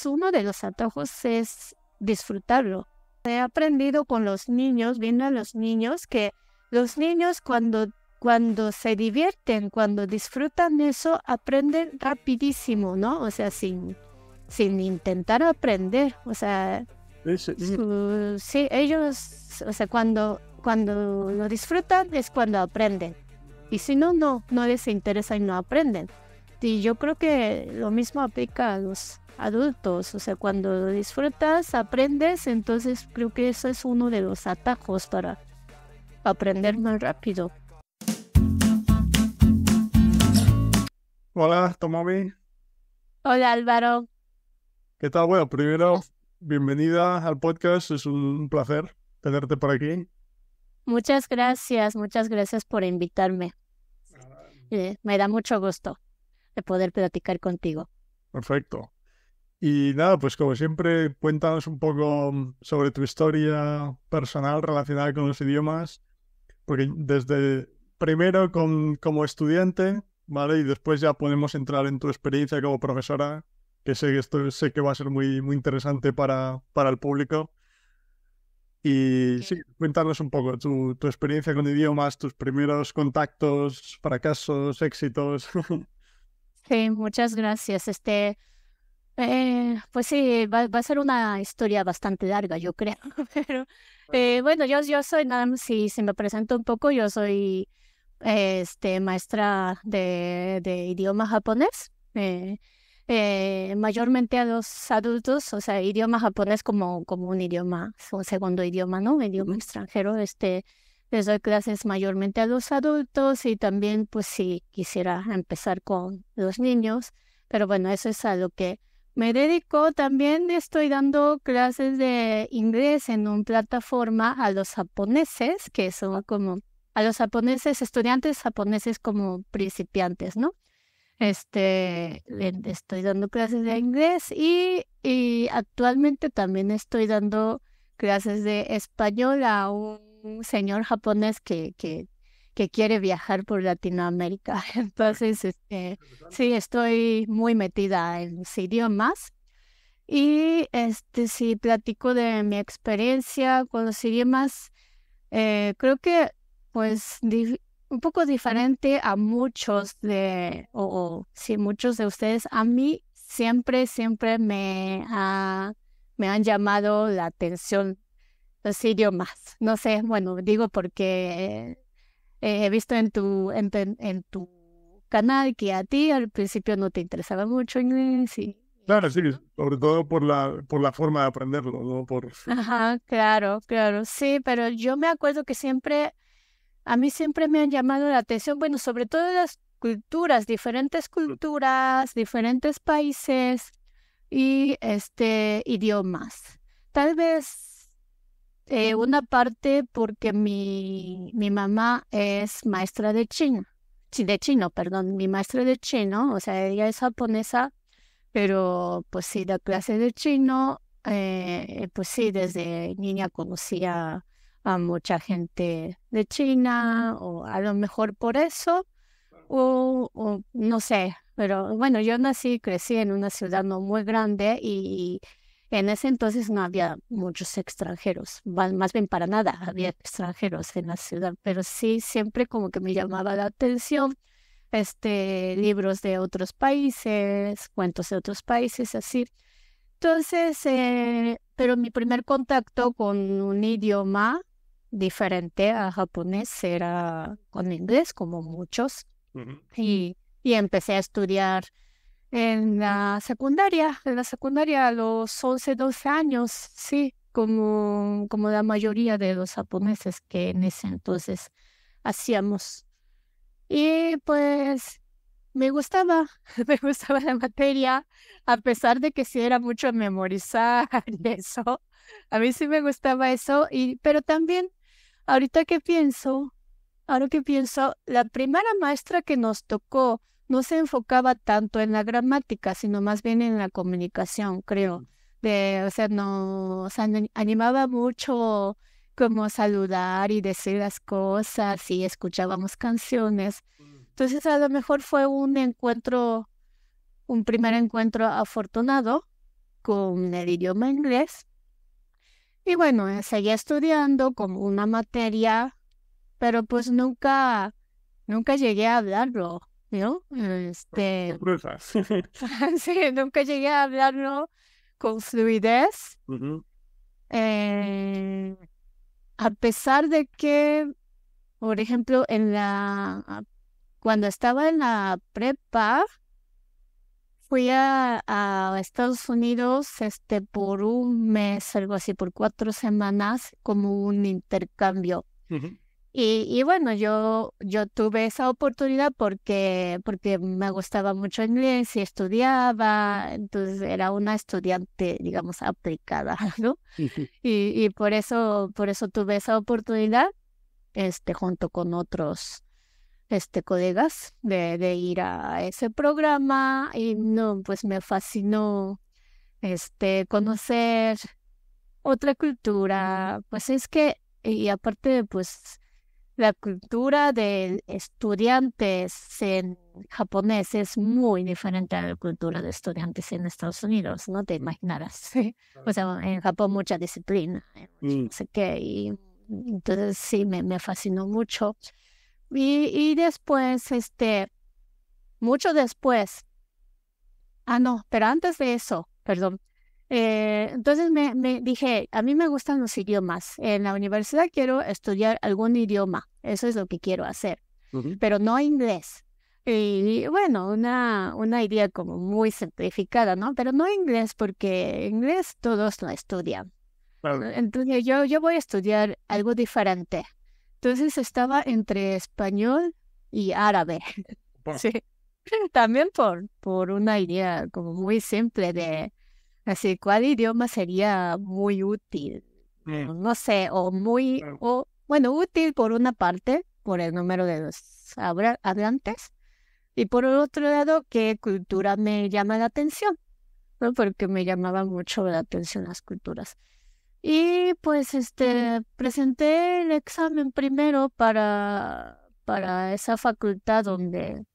uno de los atajos es disfrutarlo. He aprendido con los niños, viendo a los niños, que los niños cuando se divierten, cuando disfrutan eso, aprenden rapidísimo, ¿no? O sea, sin intentar aprender. O sea, sí, ellos, o sea, cuando lo disfrutan es cuando aprenden. Y si no les interesa y no aprenden. Y yo creo que lo mismo aplica a los adultos. O sea, cuando lo disfrutas, aprendes, entonces creo que eso es uno de los atajos para aprender más rápido. Hola, Tomomi. Hola, Álvaro. ¿Qué tal? Bueno, primero, bienvenida al podcast. Es un placer tenerte por aquí. Muchas gracias por invitarme. Me da mucho gusto de poder platicar contigo. Perfecto. Y nada, pues como siempre, cuéntanos un poco sobre tu historia personal relacionada con los idiomas, porque desde primero como estudiante, ¿vale? Y después ya podemos entrar en tu experiencia como profesora, que sé que va a ser muy, muy interesante para el público. Y sí, cuéntanos un poco tu experiencia con idiomas, tus primeros contactos, fracasos, éxitos. Sí, muchas gracias. Pues sí, va a ser una historia bastante larga, yo creo. Pero bueno, yo soy, nada más si me presento un poco, yo soy maestra de idioma japonés. Mayormente a los adultos, o sea, idioma japonés como un idioma, un segundo idioma, ¿no? Idioma extranjero, les doy clases mayormente a los adultos y también, pues sí, quisiera empezar con los niños, pero bueno, eso es a lo que me dedico. También estoy dando clases de inglés en una plataforma a los japoneses, que son como, a los japoneses, estudiantes japoneses como principiantes, ¿no? Le estoy dando clases de inglés y actualmente también estoy dando clases de español a un señor japonés que quiere viajar por Latinoamérica. Entonces, sí, estoy muy metida en los idiomas y sí platico de mi experiencia con los idiomas. Creo que pues un poco diferente a muchos sí, muchos de ustedes. A mí siempre me han llamado la atención los idiomas. No sé, bueno, digo porque he visto en tu canal que a ti al principio no te interesaba mucho inglés Claro, sí, sobre todo por la forma de aprenderlo, ¿no? Ajá, claro, sí, pero yo me acuerdo que a mí siempre me han llamado la atención, bueno, sobre todo las culturas, diferentes países y idiomas. Tal vez una parte porque mi mamá es maestra de chino. Sí, de chino, perdón, mi maestra de chino, o sea, ella es japonesa, pero pues sí, da clase de chino, pues sí, desde niña conocía a mucha gente de China, o a lo mejor por eso, o no sé, pero bueno, yo crecí en una ciudad no muy grande y en ese entonces no había muchos extranjeros, más bien para nada había extranjeros en la ciudad, pero sí, siempre como que me llamaba la atención libros de otros países, cuentos de otros países, así. Entonces, pero mi primer contacto con un idioma diferente a japonés era con inglés, como muchos, y empecé a estudiar en la secundaria a los 11, 12 años, sí, como la mayoría de los japoneses que en ese entonces hacíamos. Y pues me gustaba, me gustaba la materia, a pesar de que sí era mucho memorizar y eso. A mí sí me gustaba eso, pero también, ahorita que pienso, la primera maestra que nos tocó no se enfocaba tanto en la gramática, sino más bien en la comunicación, creo. O sea, animaba mucho como saludar y decir las cosas y escuchábamos canciones. Entonces, a lo mejor fue un primer encuentro afortunado con el idioma inglés. Y bueno, seguía estudiando como una materia, pero pues nunca llegué a hablarlo, ¿no? Sí, nunca llegué a hablarlo con fluidez. Eh, a pesar de que, por ejemplo, cuando estaba en la prepa, fui a Estados Unidos por un mes, algo así, por 4 semanas, como un intercambio. Y bueno, yo tuve esa oportunidad porque me gustaba mucho inglés y estudiaba, entonces era una estudiante, digamos, aplicada, ¿no? Y por eso tuve esa oportunidad, junto con otros colegas de ir a ese programa. Y no, pues me fascinó conocer otra cultura. Pues es que, y aparte, pues la cultura de estudiantes en japonés es muy diferente a la cultura de estudiantes en Estados Unidos, no te imaginarás. ¿Sí? O sea, en Japón mucha disciplina, no sé qué, y entonces sí, me fascinó mucho. Y después, mucho después, no, pero antes de eso, perdón. Entonces me dije, a mí me gustan los idiomas. En la universidad quiero estudiar algún idioma. Eso es lo que quiero hacer, pero no inglés. Y bueno, una idea como muy simplificada, ¿no? Pero no inglés, porque inglés todos lo estudian. Entonces yo voy a estudiar algo diferente. Entonces estaba entre español y árabe. Sí. También por una idea como muy simple de así, ¿cuál idioma sería muy útil? No sé, bueno, útil por una parte, por el número de los hablantes, y por el otro lado, ¿qué cultura me llama la atención? ¿No? Porque me llamaban mucho la atención las culturas. Y pues presenté el examen primero para esa facultad de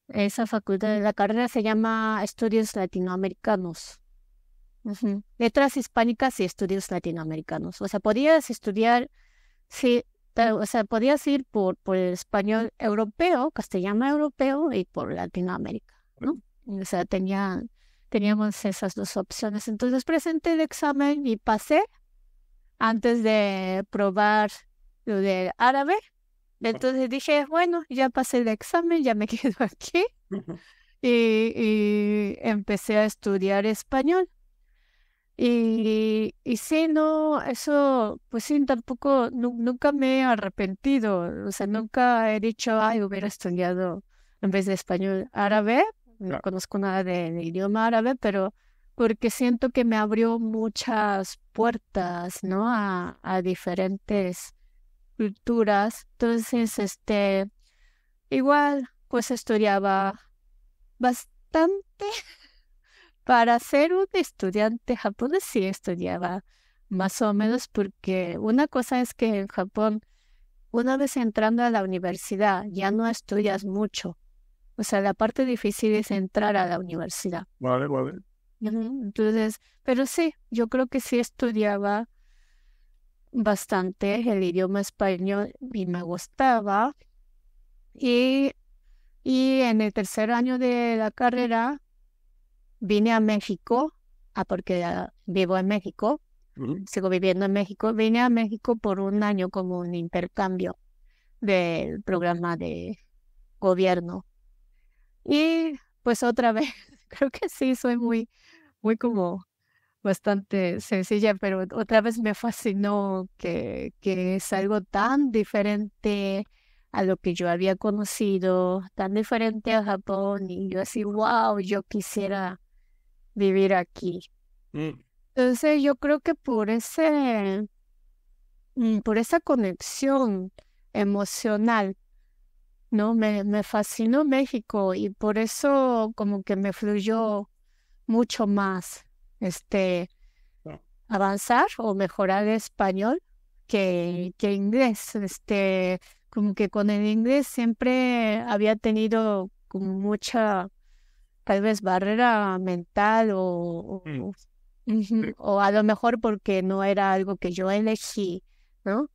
la carrera se llama Estudios Latinoamericanos. Letras hispánicas y estudios latinoamericanos. O sea, podías estudiar, sí, o sea, podías ir por el español europeo, castellano europeo y por Latinoamérica, ¿no? O sea, teníamos esas dos opciones. Entonces presenté el examen y pasé antes de probar lo del árabe. Entonces dije, bueno, ya pasé el examen, ya me quedo aquí. Y empecé a estudiar español. Y sí, no, eso, pues sí, tampoco, nunca me he arrepentido. O sea, nunca he dicho, ay, hubiera estudiado en vez de español árabe. No conozco nada de idioma árabe, pero porque siento que me abrió muchas puertas, ¿no? A diferentes culturas. Entonces, igual, pues estudiaba bastante. Para ser un estudiante japonés sí estudiaba más o menos, porque una cosa es que en Japón, una vez entrando a la universidad, ya no estudias mucho. O sea, la parte difícil es entrar a la universidad. Vale. Entonces, pero sí, yo creo que sí estudiaba bastante el idioma español y me gustaba. Y, y en el tercer año de la carrera vine a México, porque vivo en México, sigo viviendo en México. Vine a México por un año como un intercambio del programa de gobierno. Y pues otra vez, creo que sí, soy muy como bastante sencilla, pero otra vez me fascinó que es algo tan diferente a lo que yo había conocido, tan diferente a Japón, y yo así, wow, yo quisiera vivir aquí. Entonces yo creo que por esa conexión emocional, ¿no? Me fascinó México, y por eso como que me fluyó mucho más avanzar o mejorar español que inglés. Como que con el inglés siempre había tenido como mucha tal vez barrera mental o a lo mejor porque no era algo que yo elegí, ¿no?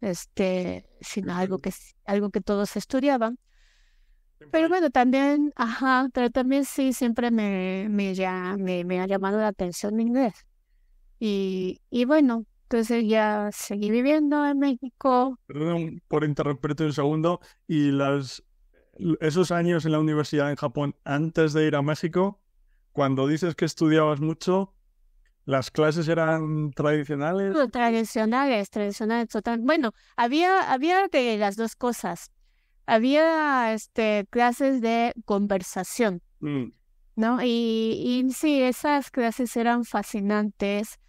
Sino algo que todos estudiaban. Pero bueno, también, pero también sí, siempre me ha llamado la atención el inglés. Y bueno, entonces ya seguí viviendo en México. Perdón por interrumpirte un segundo. ¿Y esos años en la universidad en Japón antes de ir a México, cuando dices que estudiabas mucho, las clases eran tradicionales? Tradicionales, total. Bueno, había de las dos cosas. Había clases de conversación, ¿no? Y sí, esas clases eran fascinantes.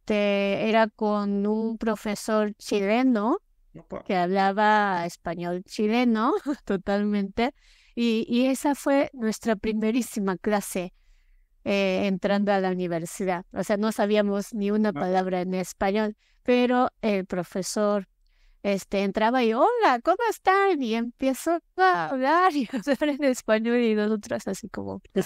Era con un profesor chileno Opa. que hablaba español chileno totalmente. Y esa fue nuestra primerísima clase entrando a la universidad. O sea, no sabíamos ni una palabra en español, pero el profesor entraba y, hola, ¿cómo están? Y empiezo a hablar y a hablar en español y nosotros así como, ¿Qué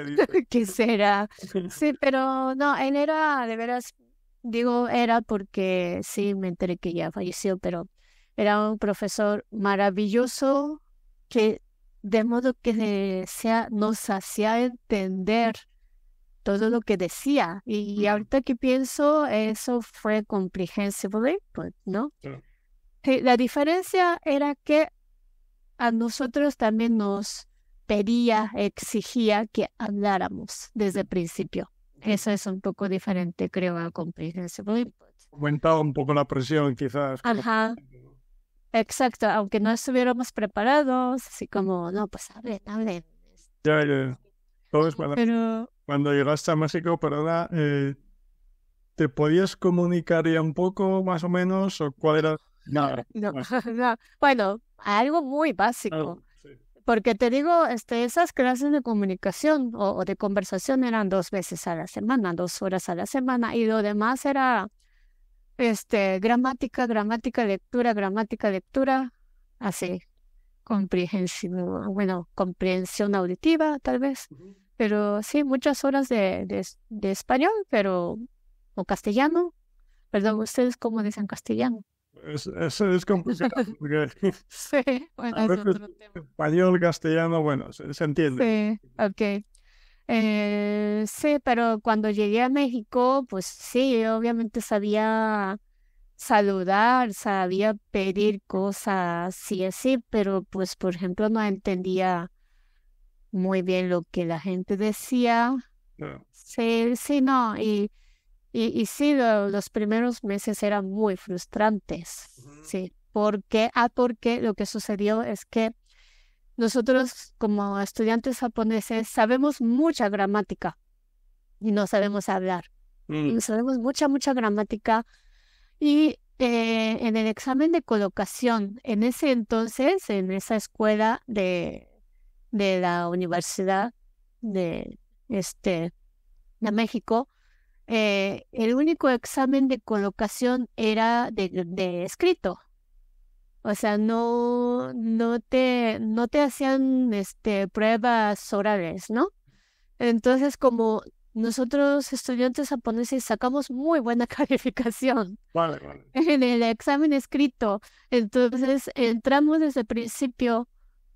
dices? ¿qué será? Sí, pero no, él era, de veras, digo, era porque sí, me enteré que ya falleció, pero era un profesor maravilloso que de modo que nos hacía entender todo lo que decía. Y ahorita que pienso, eso fue comprehensible, pues, ¿no? Sí, la diferencia era que a nosotros también nos pedía, exigía que habláramos desde el principio. Eso es un poco diferente, creo, a comprehensible input. Aumentaba un poco la presión, quizás. Ajá, exacto, aunque no estuviéramos preparados, así como, no, pues hablen. Ya. Entonces, Pero cuando llegaste a México, perdona, ¿te podías comunicar ya un poco, más o menos? ¿O cuál era? no, no. Bueno, algo muy básico. Sí. Porque te digo, esas clases de comunicación o de conversación eran 2 veces a la semana, 2 horas a la semana, y lo demás era gramática, lectura, así, comprensión auditiva, tal vez. Pero sí, muchas horas de español, o castellano. Perdón, ¿ustedes cómo dicen castellano? Eso es complicado, porque Sí, bueno, a es veces otro tema. español, castellano, bueno, se entiende. Sí, ok. Sí, pero cuando llegué a México, pues sí, obviamente sabía saludar, sabía pedir cosas, sí, así, pero pues, por ejemplo, no entendía muy bien lo que la gente decía. No. Sí, sí, no, y sí, los primeros meses eran muy frustrantes, sí, porque lo que sucedió es que nosotros como estudiantes japoneses sabemos mucha gramática y no sabemos hablar. Y sabemos mucha gramática. Y en el examen de colocación, en ese entonces, en esa escuela de la Universidad de, de México, el único examen de colocación era de escrito. O sea, no te hacían pruebas orales, ¿no? Entonces, como nosotros estudiantes japoneses sacamos muy buena calificación Vale. en el examen escrito, entonces entramos desde el principio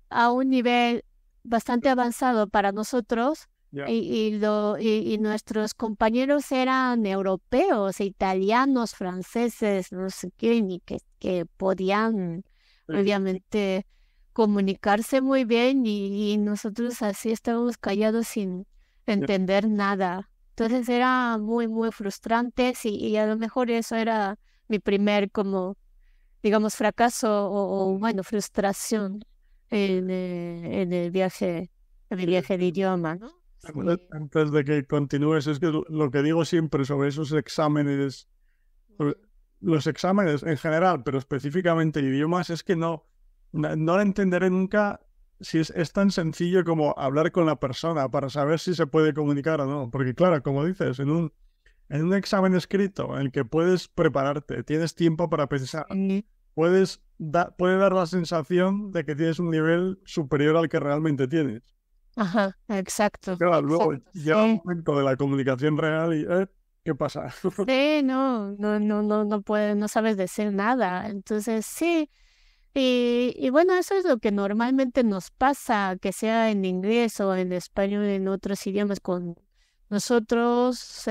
a un nivel bastante avanzado para nosotros Ya. y nuestros compañeros eran europeos, italianos, franceses, no sé qué, ni que podían obviamente comunicarse muy bien y nosotros así estábamos callados sin entender nada. Entonces era muy frustrante y a lo mejor eso era mi primer como, digamos, fracaso bueno, frustración en el viaje de idioma, ¿no? Sí. Antes de que continúes, es que lo que digo siempre sobre esos exámenes, sobre los exámenes en general, pero específicamente idiomas, es que no lo entenderé nunca si es tan sencillo como hablar con la persona para saber si se puede comunicar o no. Porque claro, como dices, en un examen escrito en el que puedes prepararte, tienes tiempo para pensar, puede dar la sensación de que tienes un nivel superior al que realmente tienes. Ajá, exacto, Claro, luego exacto, llega el sí. momento de la comunicación real y ¿qué pasa? Sí, no puedes, no sabes decir nada. Entonces, sí. Y bueno, eso es lo que normalmente nos pasa, que sea en inglés o en español, en otros idiomas con nosotros,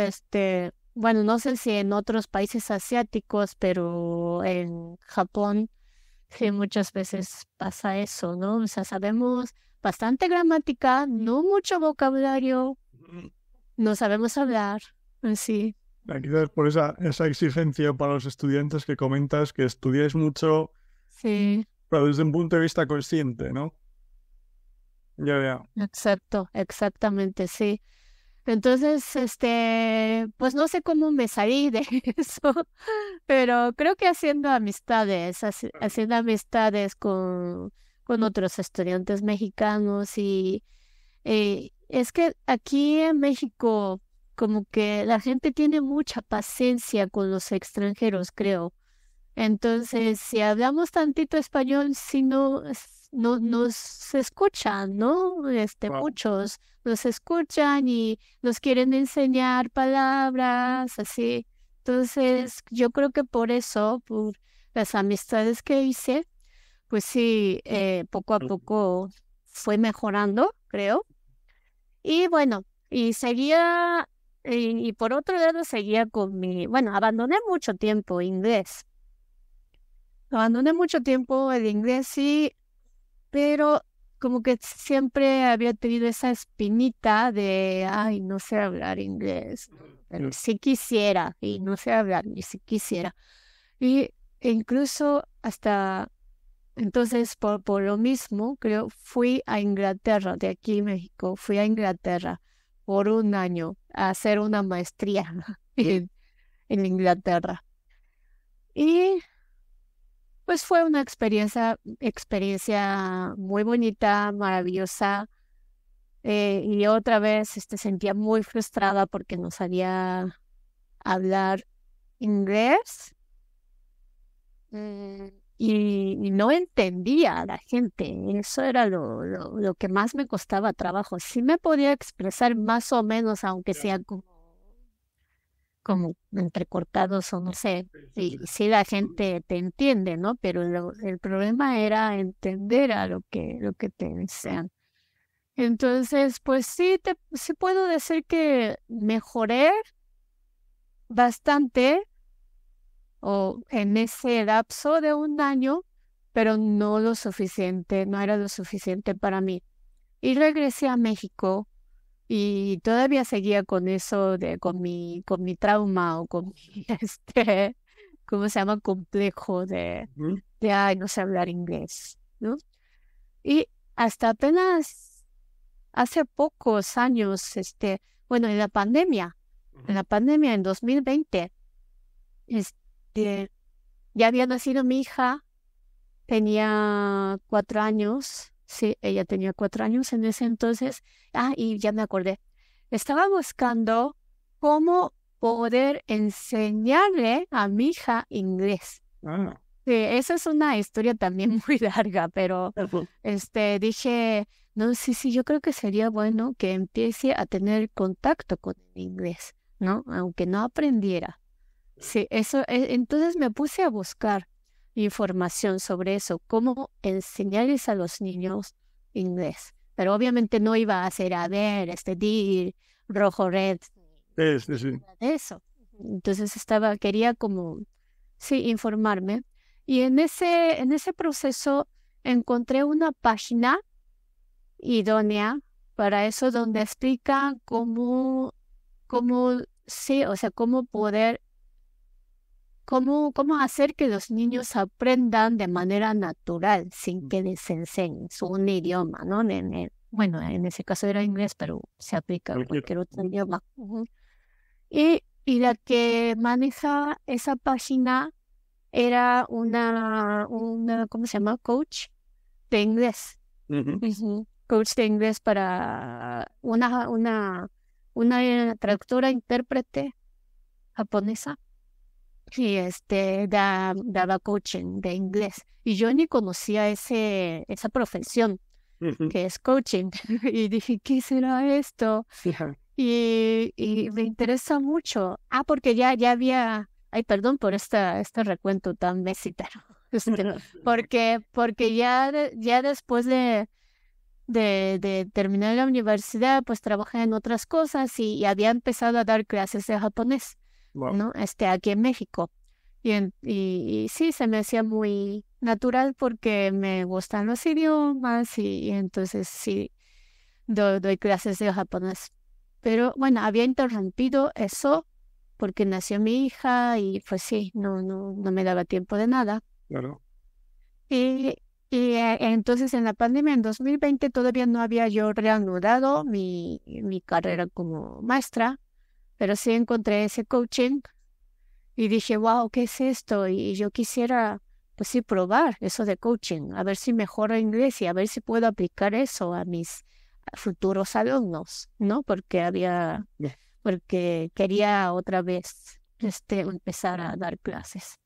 bueno, no sé si en otros países asiáticos, pero en Japón sí muchas veces pasa eso, ¿no? O sea, sabemos bastante gramática, no mucho vocabulario, no sabemos hablar, así. Quizás por esa exigencia para los estudiantes que comentas, que estudiáis mucho, Sí. pero desde un punto de vista consciente, ¿no? Ya, ya. Exacto, exactamente, sí. Entonces, pues no sé cómo me salí de eso, pero creo que haciendo amistades, haciendo amistades con otros estudiantes mexicanos y es que aquí en México como que la gente tiene mucha paciencia con los extranjeros, creo. Entonces, si hablamos tantito español, si no, no nos escuchan, ¿no? Wow. Muchos nos escuchan y nos quieren enseñar palabras, así. Entonces, yo creo que por eso, por las amistades que hice, pues sí, poco a poco fue mejorando, creo. Y bueno, y seguía, y por otro lado seguía con bueno, abandoné mucho tiempo inglés. Abandoné mucho tiempo el inglés, sí, pero como que siempre había tenido esa espinita de, ay, no sé hablar inglés, ¿no? Pero sí quisiera, y no sé hablar, ni si quisiera. Y e incluso hasta entonces, por lo mismo, creo, fui a Inglaterra, de aquí México, fui a Inglaterra por un año a hacer una maestría en Inglaterra. Y pues fue una experiencia muy bonita, maravillosa. Y otra vez sentía muy frustrada porque no sabía hablar inglés mm, y no entendía a la gente. Eso era lo que más me costaba trabajo. Sí me podía expresar más o menos, aunque sea como entrecortados o no sé, y sí la gente te entiende, ¿no? Pero el problema era entender a lo que te decían. Entonces, pues sí puedo decir que mejoré bastante o en ese lapso de un año, pero no lo suficiente, no era lo suficiente para mí. Y regresé a México y todavía seguía con eso con mi trauma o con mi, ¿cómo se llama? Complejo ay, no sé hablar inglés, ¿no? Y hasta apenas hace pocos años, bueno, en la pandemia en 2020, este, ya había nacido mi hija, tenía 4 años, sí, ella tenía 4 años en ese entonces. Y ya me acordé. Estaba buscando cómo poder enseñarle a mi hija inglés. Ah, Sí, esa es una historia también muy larga, pero dije, no, sí, sí, yo creo que sería bueno que empiece a tener contacto con el inglés, ¿no? Aunque no aprendiera. Sí, eso, entonces me puse a buscar información sobre eso, cómo enseñarles a los niños inglés. Pero obviamente no iba a hacer, a ver, dir, rojo, red, sí, sí, sí. nada de eso. Entonces quería como, sí, informarme. Y en ese proceso encontré una página idónea para eso donde explica cómo, sí, o sea, cómo hacer que los niños aprendan de manera natural, sin que les enseñes un idioma, ¿no? Bueno, en ese caso era inglés, pero se aplica a Cualquier. cualquier otro idioma. Ujú. Y la que maneja esa página era ¿cómo se llama? Coach de inglés. Ujú. Ujú. Coach de inglés para una traductora intérprete japonesa. Y daba coaching de inglés. Y yo ni conocía esa profesión. que es coaching. Y dije, ¿qué será esto? Y me interesa mucho. Porque ya había, ay, perdón por este recuento tan mesitero. Porque ya después de terminar la universidad, pues trabajé en otras cosas y había empezado a dar clases de japonés, Wow. ¿no? Aquí en México. Y sí, se me hacía muy natural porque me gustan los idiomas y entonces sí, doy clases de japonés. Pero bueno, había interrumpido eso porque nació mi hija y pues sí, no me daba tiempo de nada. Claro. Y, entonces en la pandemia en 2020 todavía no había yo reanudado mi carrera como maestra, pero sí encontré ese coaching y dije, wow, ¿qué es esto? Y yo quisiera, pues sí, probar eso de coaching, a ver si mejoro inglés y a ver si puedo aplicar eso a mis futuros alumnos, ¿no? Porque quería otra vez empezar a dar clases.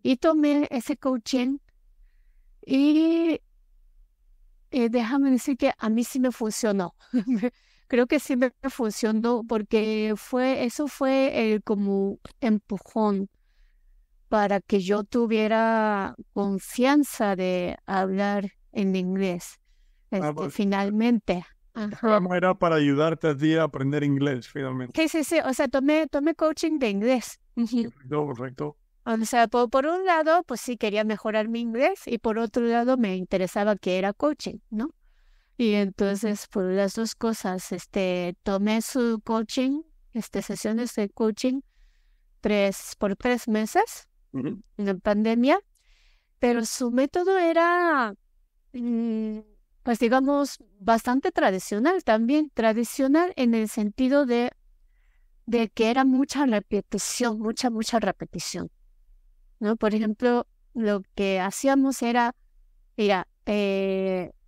Y tomé ese coaching y déjame decir que a mí sí me funcionó. Creo que sí me funcionó porque eso fue el como empujón para que yo tuviera confianza de hablar en inglés. Pues, Finalmente. Ajá. era para ayudarte a ti a aprender inglés, finalmente. Sí. O sea, tomé coaching de inglés. Ujú. Perfecto, perfecto. O sea, por un lado, pues sí quería mejorar mi inglés y por otro lado me interesaba que era coaching, ¿no? Y entonces, por las dos cosas, tomé su coaching, sesiones de coaching por 3 meses Ujú. en la pandemia, pero su método era, pues digamos, bastante tradicional también, tradicional en el sentido de que era mucha repetición, mucha repetición, ¿no? Por ejemplo, lo que hacíamos era, mira,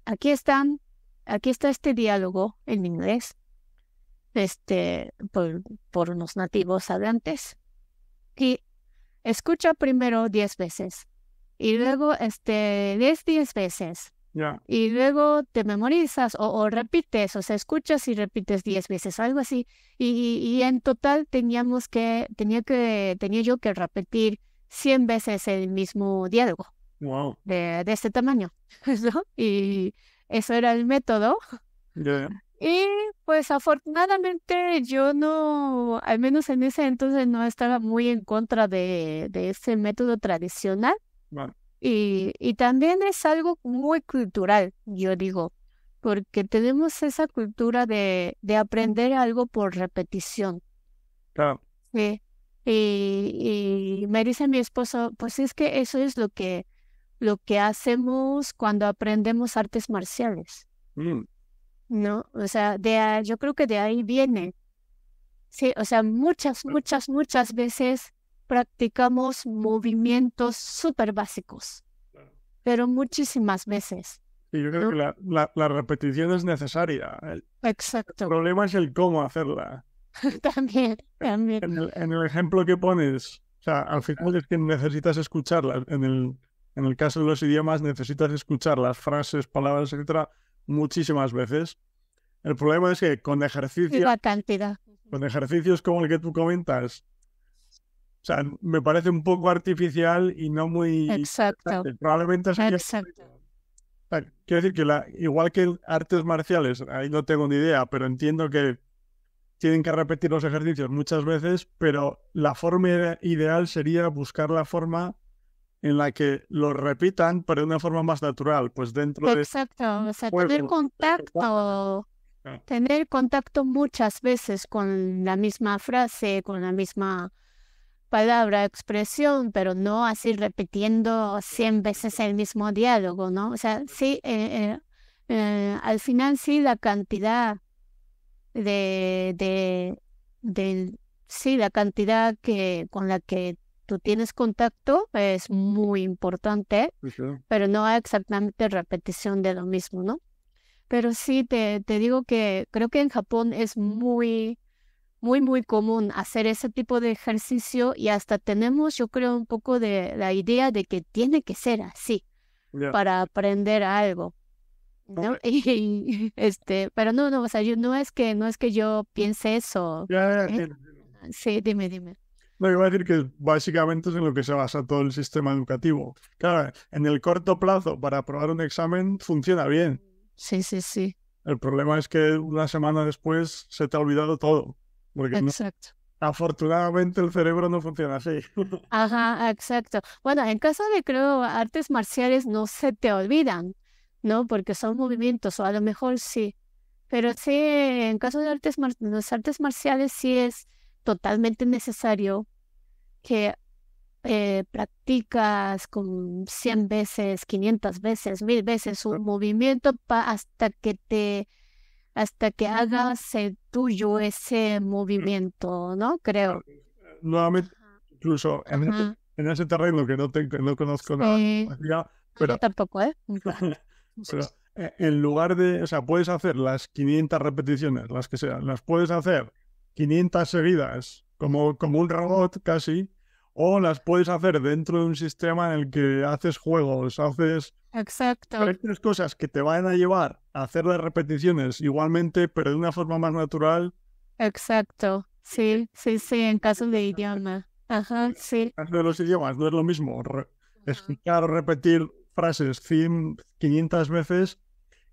aquí está este diálogo en inglés, por unos nativos hablantes, y escucha primero 10 veces, y luego, lees 10 veces, Ya. y luego te memorizas o repites, o sea, escuchas y repites 10 veces, algo así, y en total tenía yo que repetir 100 veces el mismo diálogo Wow. de este tamaño, ¿no? Y eso era el método. Ya. Y pues afortunadamente yo no, al menos en ese entonces no estaba muy en contra de ese método tradicional. Vale. Y también es algo muy cultural, yo digo, porque tenemos esa cultura de aprender algo por repetición. Claro. Sí. Y me dice mi esposo, pues es que eso es lo que hacemos cuando aprendemos artes marciales, Mm. ¿no? O sea, yo creo que de ahí viene. Sí, o sea, muchas veces practicamos movimientos súper básicos, pero muchísimas veces, Y yo creo ¿no? que la repetición es necesaria. El Exacto. problema es el cómo hacerla. También. En el ejemplo que pones, o sea, al final es que necesitas escucharlas. En el caso de los idiomas, necesitas escuchar las frases, palabras, etcétera, muchísimas veces. El problema es que Y la cantidad. con ejercicios como el que tú comentas, o sea, me parece un poco artificial y no muy... Exacto. Probablemente sería... Exacto. Quiero decir que igual que artes marciales, ahí no tengo ni idea, pero entiendo que tienen que repetir los ejercicios muchas veces, pero la forma ideal sería buscar la forma en la que lo repitan, pero de una forma más natural, pues dentro de... Exacto. O sea, juego. tener contacto muchas veces con la misma frase, con la misma palabra, expresión, pero no así repitiendo 100 veces el mismo diálogo, ¿no? O sea, sí, al final sí la cantidad de, de, sí, la cantidad con la que tú tienes contacto es muy importante, pero no hay exactamente repetición de lo mismo, ¿no? Pero sí, te digo que creo que en Japón es muy común hacer ese tipo de ejercicio y hasta tenemos, yo creo, un poco de la idea de que tiene que ser así Ya. para aprender algo. ¿no? Pero no, o sea, no es que yo piense eso. Ya, ¿Eh? Sí, dime. no, iba a decir que básicamente es en lo que se basa todo el sistema educativo. Claro, en el corto plazo, para aprobar un examen, funciona bien. Sí. El problema es que una semana después se te ha olvidado todo. Porque Exacto. afortunadamente el cerebro no funciona así. Ajá, exacto. Bueno, en caso de, creo, artes marciales no se te olvidan, ¿no? Porque son movimientos, o a lo mejor sí. Pero sí, en caso de las artes marciales sí es totalmente necesario que practicas con 100 veces, 500 veces, 1000 veces un movimiento hasta que hagas el tuyo ese movimiento, ¿no? Creo. Nuevamente, incluso Ajá. en ese terreno que no conozco nada, ya, No, yo pero, tampoco, ¿eh? pero en lugar de, o sea, puedes hacer las 500 repeticiones, las que sean, las puedes hacer 500 seguidas, como un robot casi, o las puedes hacer dentro de un sistema en el que haces juegos, haces Exacto, diferentes cosas que te van a llevar a hacer las repeticiones igualmente, pero de una forma más natural. exacto. Sí, en caso de idioma. Ajá, sí. Caso de los idiomas no es lo mismo Ajá. escuchar o repetir frases 100, 500 veces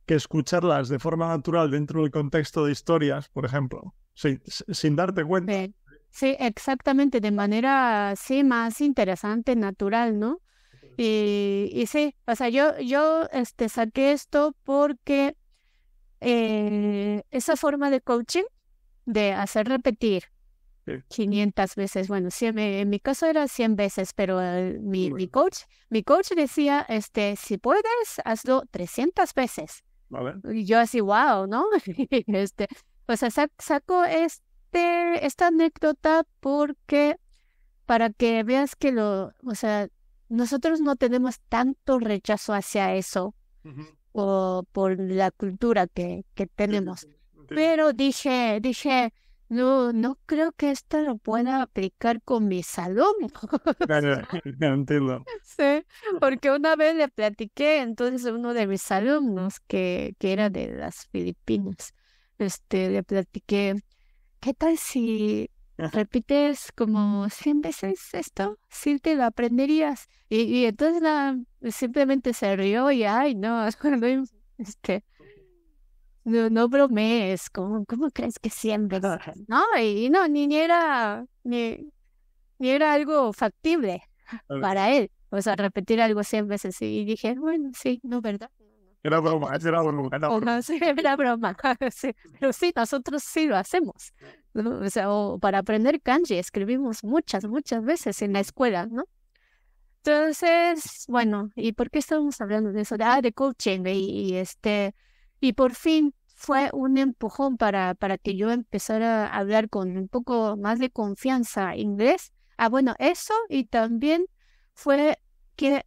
que escucharlas de forma natural dentro del contexto de historias, por ejemplo, sin darte cuenta. Sí, sí, exactamente, de manera, sí, más interesante, natural, ¿no? Y sí, o sea, yo saqué esto porque esa forma de coaching, de hacer repetir Sí. 500 veces, bueno, sí, en mi caso era 100 veces, pero Bueno, mi coach decía, si puedes, hazlo 300 veces. ¿vale? Y yo así, wow, ¿no? Este, o sea, saco esta anécdota porque para que veas que o sea, nosotros no tenemos tanto rechazo hacia eso Ujú. o por la cultura que Sí, sí, tenemos. sí, entiendo. Pero dije, no creo que esto lo pueda aplicar con mis alumnos. Ya entiendo. Sí, porque una vez le platiqué entonces a uno de mis alumnos que era de las Filipinas, le platiqué, ¿qué tal si repites como 100 veces esto? ¿Sí te lo aprenderías? Y entonces simplemente se rió y, ay, no, no, no bromees, ¿cómo crees que 100 veces? No, y no, ni era algo factible para él. O sea, repetir algo 100 veces. Y dije, bueno, sí, no, ¿verdad? Era broma, era broma, era O broma. no, sí, era broma. Sí, pero sí, nosotros sí lo hacemos, ¿no? O sea, o para aprender kanji escribimos muchas veces en la escuela, ¿no? Entonces, bueno, ¿y por qué estamos hablando de eso? De coaching y por fin fue un empujón para que yo empezara a hablar con un poco más de confianza inglés. Bueno, eso y también fue que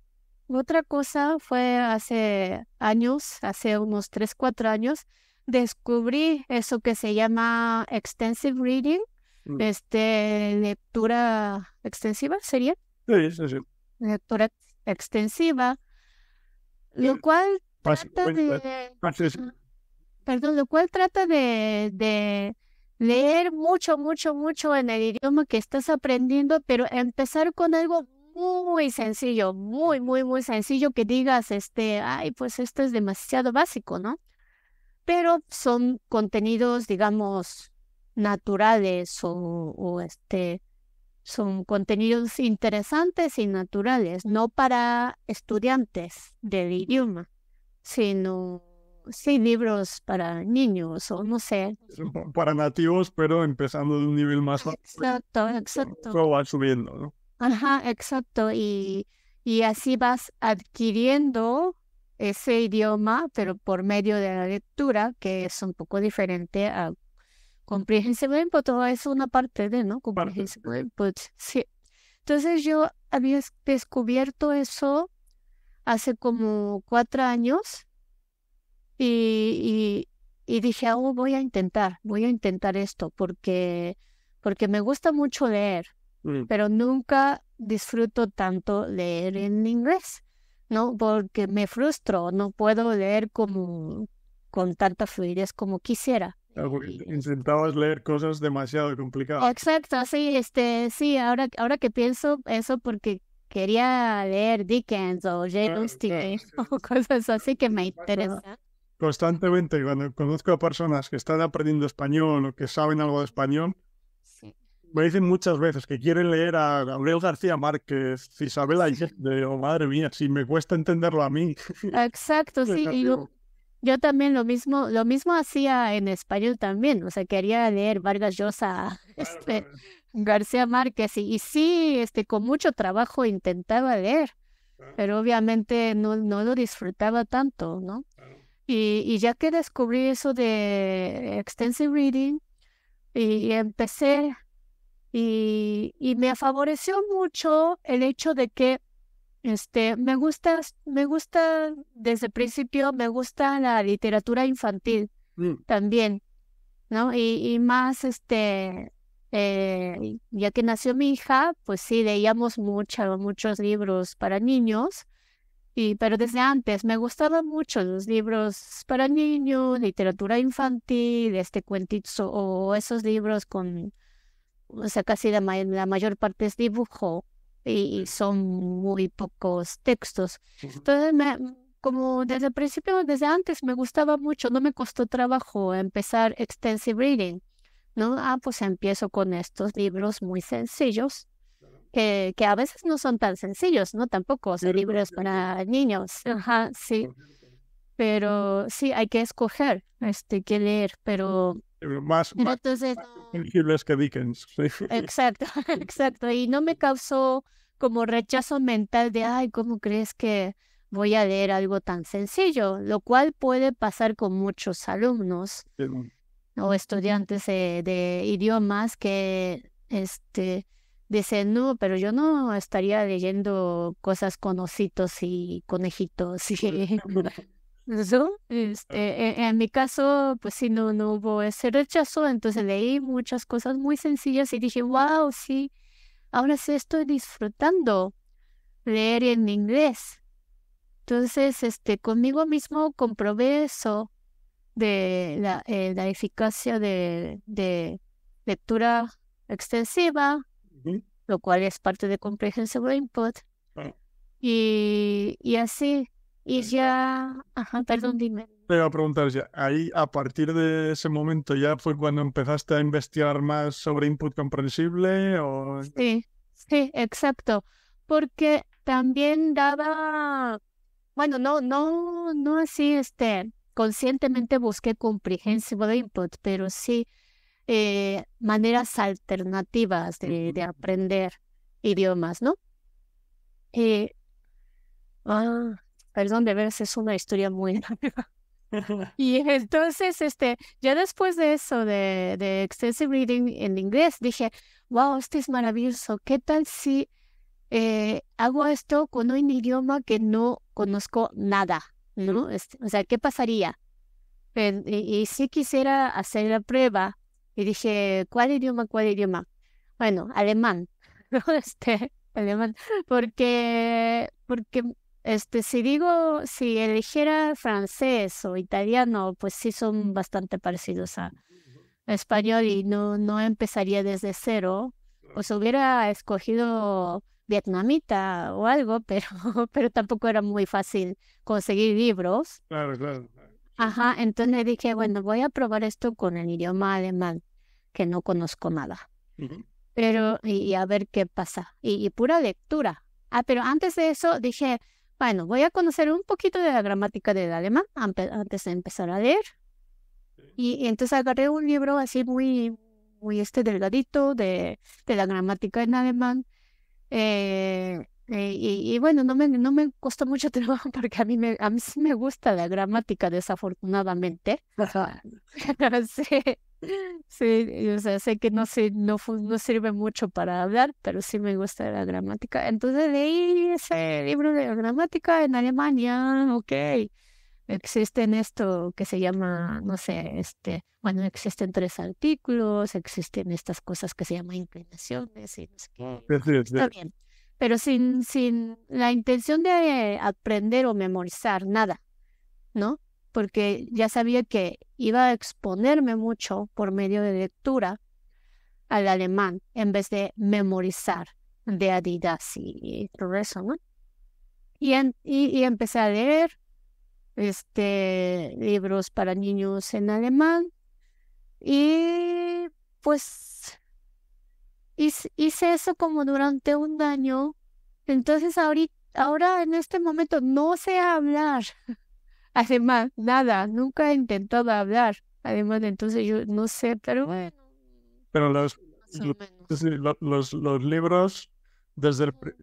otra cosa fue hace años, hace unos 3, 4 años, descubrí eso que se llama extensive reading, Mm. lectura extensiva, ¿sería? Sí, sí, sí. Lectura extensiva, lo cual trata Básicamente, de, sí, perdón, lo cual trata de leer mucho en el idioma que estás aprendiendo, pero empezar con algo muy sencillo, muy sencillo que digas, ay, pues esto es demasiado básico, ¿no? Pero son contenidos, digamos, naturales o son contenidos interesantes y naturales, no para estudiantes del idioma, sino sí libros para niños o no sé. para nativos, pero empezando de un nivel más alto, Exacto. luego va subiendo, ¿no? Ajá, exacto. Y así vas adquiriendo ese idioma, pero por medio de la lectura, que es un poco diferente a comprehensible input, o es una parte de, ¿no? Parte. Comprehensible input, sí. Entonces yo había descubierto eso hace como 4 años y, y dije, oh, voy a intentar esto porque me gusta mucho leer, Mm. pero nunca disfruto tanto leer en inglés, ¿no? Porque me frustro, no puedo leer como con tanta fluidez como quisiera. Porque intentabas leer cosas demasiado complicadas. Exacto, sí, sí, ahora que pienso eso porque quería leer Dickens o Jane Austen o cosas así que me interesan. Constantemente, cuando conozco a personas que están aprendiendo español o que saben algo de español, Sí. me dicen muchas veces que quieren leer a Gabriel García Márquez, Isabel Allende, oh madre mía, si me cuesta entenderlo a mí. Exacto, sí, y yo también lo mismo hacía en español también, o sea, quería leer Vargas Llosa, Claro. García Márquez, y sí, con mucho trabajo intentaba leer, pero obviamente no lo disfrutaba tanto, ¿no? Y ya que descubrí eso de extensive reading, y empecé, y me favoreció mucho el hecho de que me gusta desde el principio, me gusta la literatura infantil también, ¿no? Y más, ya que nació mi hija, pues sí, leíamos muchos libros para niños, pero desde antes me gustaban mucho los libros para niños, literatura infantil, cuentitos o esos libros o sea, casi la mayor parte es dibujo y son muy pocos textos. Entonces, como desde el principio, desde antes me gustaba mucho, no me costó trabajo empezar extensive reading, ¿no? Pues empiezo con estos libros muy sencillos, que a veces no son tan sencillos, ¿no? Tampoco, son libros para niños, ajá, sí, pero sí, hay que escoger, qué leer, pero Más entonces... sensibles que Dickens. Sí. Exacto, exacto. Y no me causó como rechazo mental de, ay, ¿cómo crees que voy a leer algo tan sencillo? Lo cual puede pasar con muchos alumnos o estudiantes de idiomas que, dicen, no, pero yo no estaría leyendo cosas con ositos y conejitos y eso. En mi caso, pues sí, no hubo ese rechazo, entonces leí muchas cosas muy sencillas y dije, wow, sí, ahora sí estoy disfrutando leer en inglés. Entonces, conmigo mismo comprobé eso de la eficacia de lectura extensiva, lo cual es parte de Comprehensive Input, y así, y ya, ajá, perdón, dime. Te iba a preguntar ya, ahí a partir de ese momento ya fue cuando empezaste a investigar más sobre input comprensible o... Sí, sí, exacto, porque también daba, bueno, no así, conscientemente busqué comprehensible input, pero sí maneras alternativas de aprender idiomas, ¿no? Eh, ah, Perdón, de veras es una historia muy larga. Y entonces, ya después de eso, de extensive reading en inglés, dije, wow, es maravilloso. ¿Qué tal si hago esto con un idioma que no conozco nada, ¿no? O sea, ¿qué pasaría? Y sí quisiera hacer la prueba. Y dije, ¿cuál idioma? ¿Cuál idioma? Bueno, alemán, ¿no? Alemán, porque si eligiera francés o italiano, pues sí son bastante parecidos a español y no empezaría desde cero. Pues hubiera escogido vietnamita o algo, pero tampoco era muy fácil conseguir libros. Claro. Ajá, entonces dije, bueno, voy a probar esto con el idioma alemán, que no conozco nada. Pero, y a ver qué pasa. Y pura lectura. Pero antes de eso dije, bueno, voy a conocer un poquito de la gramática del alemán antes de empezar a leer. Y entonces agarré un libro así muy delgadito de la gramática en alemán. Y bueno, no me costó mucho trabajo porque a mí sí me gusta la gramática, desafortunadamente. Sí, sí, o sea, sé que no sirve mucho para hablar, pero sí me gusta la gramática. Entonces leí ese libro de gramática en Alemania, ok. Existen esto que se llama, no sé, bueno, existen 3 artículos, existen estas cosas que se llaman inclinaciones y no sé qué. Sí. Está bien. pero sin la intención de aprender o memorizar nada, ¿no? Porque ya sabía que iba a exponerme mucho por medio de lectura al alemán en vez de memorizar de Adidas y todo eso, ¿no? Y empecé a leer libros para niños en alemán y pues hice eso como durante un año. Entonces ahora en este momento no sé hablar alemán, nada, nunca he intentado hablar alemán, entonces yo no sé, pero bueno, Pero más o menos. los libros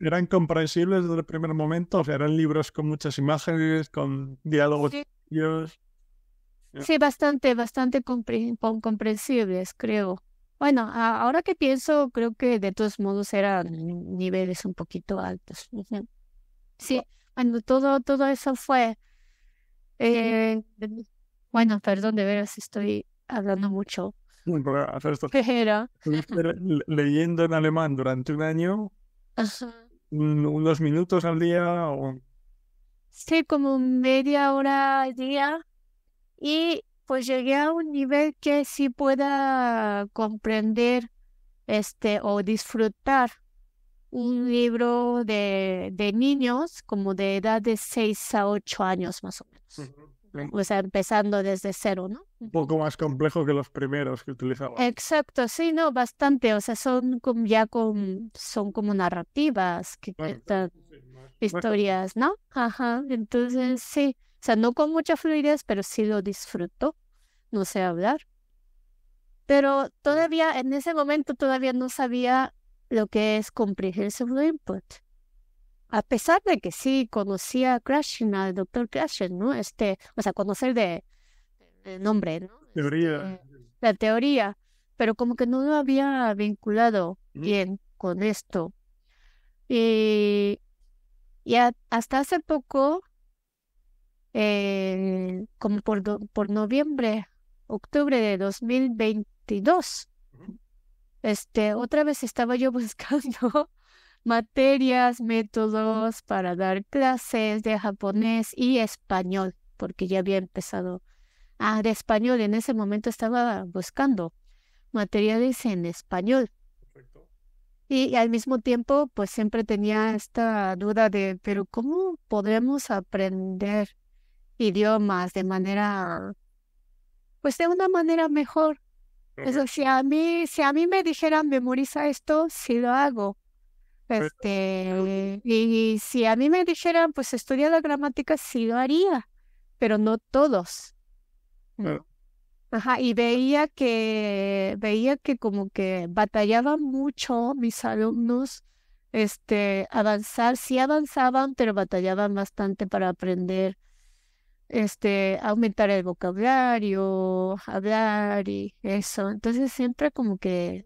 eran comprensibles desde el primer momento, o sea, eran libros con muchas imágenes, con diálogos. Sí, Dios. sí, bastante comprensibles, creo. Bueno, ahora que pienso, creo que de todos modos eran niveles un poquito altos. Ujú. Sí, bueno, todo eso fue. eh, bueno, perdón, de veras estoy hablando mucho. Para hacer esto. Pero, Estuviste leyendo en alemán durante un año, ajá, unos minutos al día, o sí, como media hora al día. Y pues llegué a un nivel que sí pueda comprender o disfrutar un libro de niños como de edad de 6 a 8 años más o menos. O sea, empezando desde cero, ¿no? un poco más complejo que los primeros que utilizaba. Exacto, sí, no, bastante. O sea, son como narrativas que Claro, cuentan sí, más historias, ¿no? Ajá, entonces sí. O sea, no con mucha fluidez, pero sí lo disfruto. No sé hablar. Pero todavía, en ese momento, todavía no sabía lo que es comprehensive input. A pesar de que sí conocía a Krashen, al doctor Krashen, ¿no? O sea, conocer de nombre, ¿no? teoría. La teoría, pero como que no lo había vinculado Mm. bien con esto. Y, hasta hace poco, como por noviembre, octubre de 2022, otra vez estaba yo buscando materias, métodos para dar clases de japonés y español, porque ya había empezado. De español, en ese momento estaba buscando materiales en español. Perfecto. Y al mismo tiempo, pues siempre tenía esta duda de, pero ¿cómo podremos aprender idiomas pues de una manera mejor? Eso, si a mí me dijeran memoriza esto, sí lo hago. Y si a mí me dijeran, pues estudia la gramática, sí lo haría, pero no todos, Pero, ¿no? Ajá, y veía que como que batallaban mucho mis alumnos, avanzar, sí avanzaban, pero batallaban bastante para aprender, aumentar el vocabulario, hablar y eso. Entonces siempre como que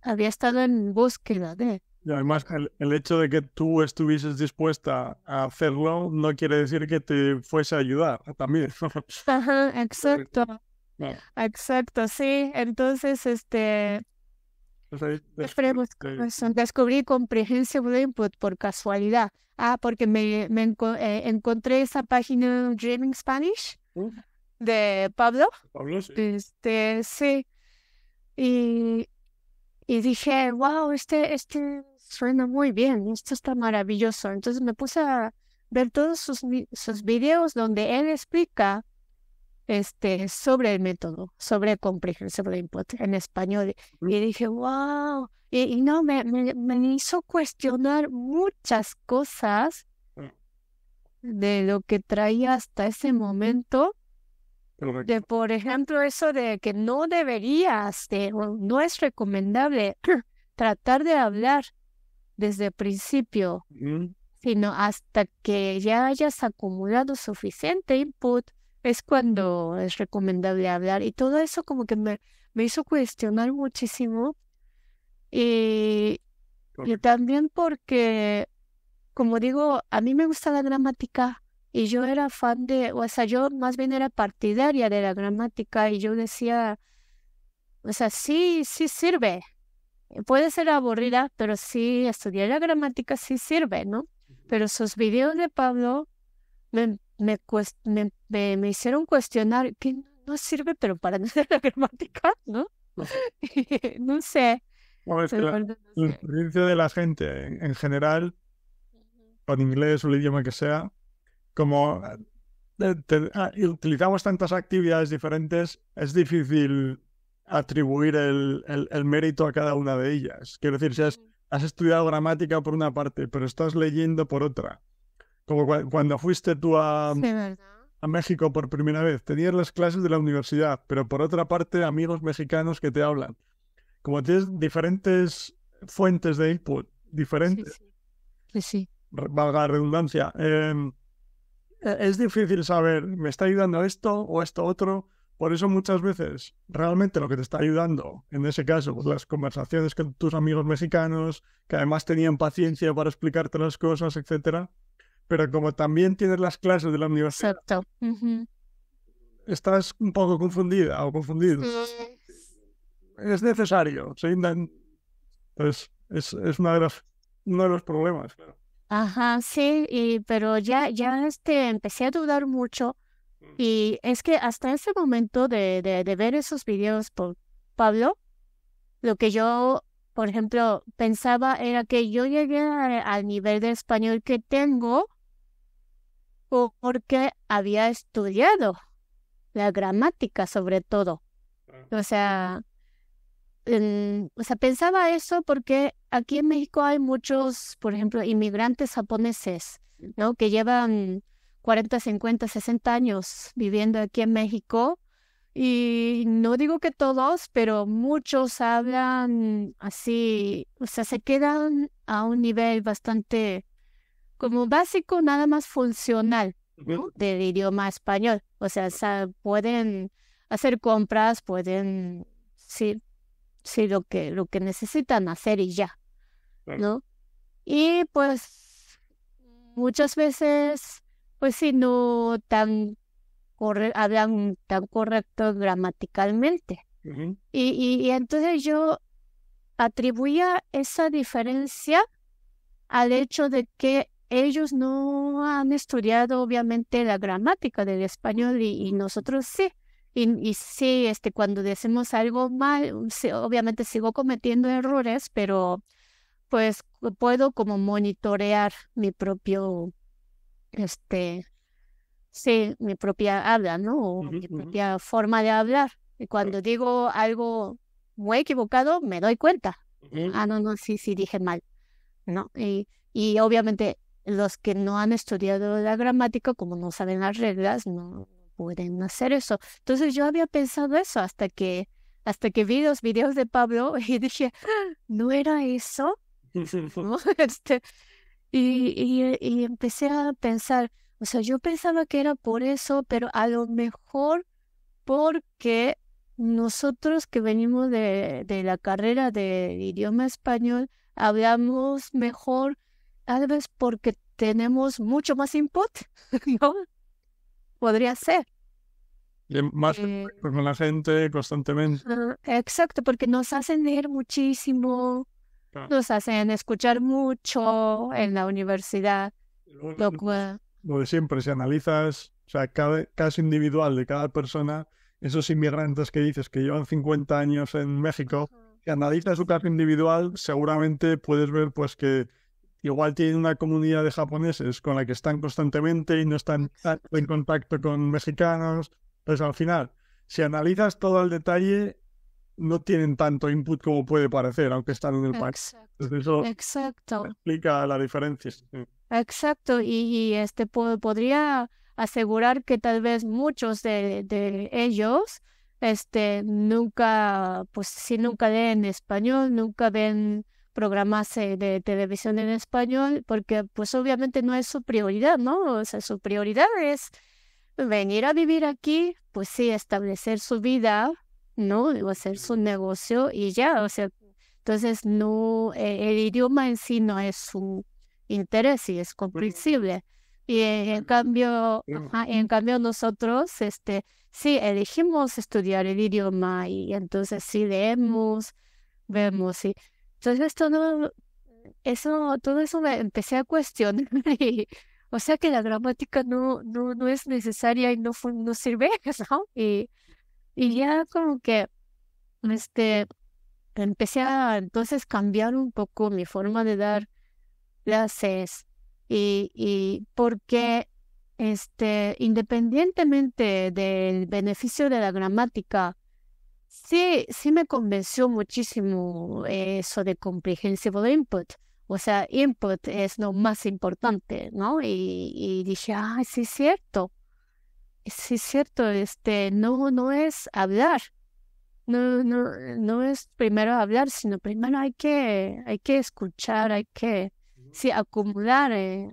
había estado en búsqueda de. y además, el hecho de que tú estuvieses dispuesta a hacerlo no quiere decir que te fuese a ayudar también. Ajá, exacto, No, exacto, sí. Entonces, o sea, esperemos con eso. Descubrí Comprehensive Input por casualidad. Porque encontré esa página Dreaming Spanish de Pablo. Pablo, sí. Sí. Y, y dije, wow, este suena muy bien, esto está maravilloso. Entonces me puse a ver todos sus videos donde él explica sobre el método, sobre Comprehensive Input en español. Y dije, wow. Y no, me hizo cuestionar muchas cosas de lo que traía hasta ese momento. Perfecto. Por ejemplo, eso de que no deberías, o no es recomendable tratar de hablar desde el principio, sino hasta que ya hayas acumulado suficiente input, es cuando es recomendable hablar. Y todo eso como que me hizo cuestionar muchísimo. Y también porque, como digo, a mí me gusta la gramática y yo era fan o sea, yo más bien era partidaria de la gramática y yo decía, o sea, sí, sí sirve, puede ser aburrida, pero sí estudiar la gramática sí sirve, ¿no? Pero sus videos de Pablo me hicieron cuestionar que no sirve, pero para nada la gramática, ¿no? No sé, Bueno, es que no la sé. experiencia de la gente en general, con inglés o el idioma que sea, como utilizamos tantas actividades diferentes, es difícil atribuir el mérito a cada una de ellas. Quiero decir, si has estudiado gramática por una parte, pero estás leyendo por otra. Como cuando fuiste tú Sí, ¿verdad? a México por primera vez, tenías las clases de la universidad, pero por otra parte, amigos mexicanos que te hablan. Como tienes diferentes fuentes de input, Sí, diferentes, sí. Sí, sí. valga la redundancia, es difícil saber, ¿me está ayudando esto o esto otro? Por eso muchas veces realmente lo que te está ayudando, en ese caso, pues las conversaciones con tus amigos mexicanos, que además tenían paciencia para explicarte las cosas, etcétera. Pero como también tienes las clases de la universidad, Exacto. Ujú. estás un poco confundida o confundido. Sí. Es necesario, ¿sí? Pues es uno de los problemas, claro. Ajá, sí, pero ya empecé a dudar mucho y es que hasta ese momento de ver esos videos por Pablo, lo que yo, por ejemplo, pensaba era que yo llegué al nivel de español que tengo porque había estudiado la gramática sobre todo. O sea, pensaba eso porque aquí en México hay muchos, por ejemplo, inmigrantes japoneses, ¿no? Que llevan 40, 50, 60 años viviendo aquí en México. Y no digo que todos, pero muchos hablan así, o sea, se quedan a un nivel bastante como básico, nada más funcional, ¿no? Del idioma español. O sea, pueden hacer compras, pueden, sí, sí, lo que necesitan hacer y ya, ¿no? Y pues muchas veces, pues sí, no tan hablan tan correcto gramaticalmente. Ujú. Y entonces yo atribuía esa diferencia al hecho de que ellos no han estudiado obviamente la gramática del español y nosotros sí. Y sí, cuando decimos algo mal, sí, obviamente sigo cometiendo errores, pero pues puedo como monitorear mi propio, este, sí, mi propia habla, ¿no? O Ujú, mi ujú. propia forma de hablar. Y cuando digo algo muy equivocado, me doy cuenta. Ujú. Ah, no, no, sí, sí, dije mal, ¿no? Y obviamente los que no han estudiado la gramática, como no saben las reglas, no pueden hacer eso. Entonces yo había pensado eso hasta que vi los videos de Pablo y dije, "Ah, ¿no era eso?" ¿No? Y empecé a pensar, o sea, yo pensaba que era por eso, pero a lo mejor porque nosotros que venimos de la carrera de idioma español, hablamos mejor, tal vez porque tenemos mucho más input, ¿no? Podría ser. Y más Eh, contacto con la gente constantemente. exacto, porque nos hacen leer muchísimo, Claro. nos hacen escuchar mucho en la universidad, Y luego lo cual... lo de siempre, si analizas, o sea, cada caso individual de cada persona, esos inmigrantes que dices que llevan 50 años en México, si analizas su caso individual, seguramente puedes ver pues que igual tienen una comunidad de japoneses con la que están constantemente y no están tanto en contacto con mexicanos. Entonces, al final, si analizas todo al detalle, no tienen tanto input como puede parecer, aunque están en el país. Exacto, Entonces, eso exacto. explica la diferencia. Sí. Exacto, podría asegurar que tal vez muchos de ellos, nunca, pues sí, nunca leen español, nunca ven programas de televisión en español, porque pues obviamente no es su prioridad, ¿no? O sea, su prioridad es venir a vivir aquí, pues sí, establecer su vida, ¿no? O hacer su negocio y ya, o sea, entonces no, el idioma en sí no es su interés y es comprensible. Y en cambio, ajá, en cambio nosotros, sí, elegimos estudiar el idioma y entonces sí leemos, vemos, sí. Entonces todo eso me empecé a cuestionar y, o sea que la gramática no es necesaria y no sirve, ¿no? Y ya como que, este, empecé a entonces cambiar un poco mi forma de dar clases y porque, independientemente del beneficio de la gramática, sí me convenció muchísimo eso de comprehensible input. O sea, input es lo más importante, ¿no? Y dije, sí es cierto, no es hablar, no es primero hablar, sino primero hay que escuchar, sí, acumular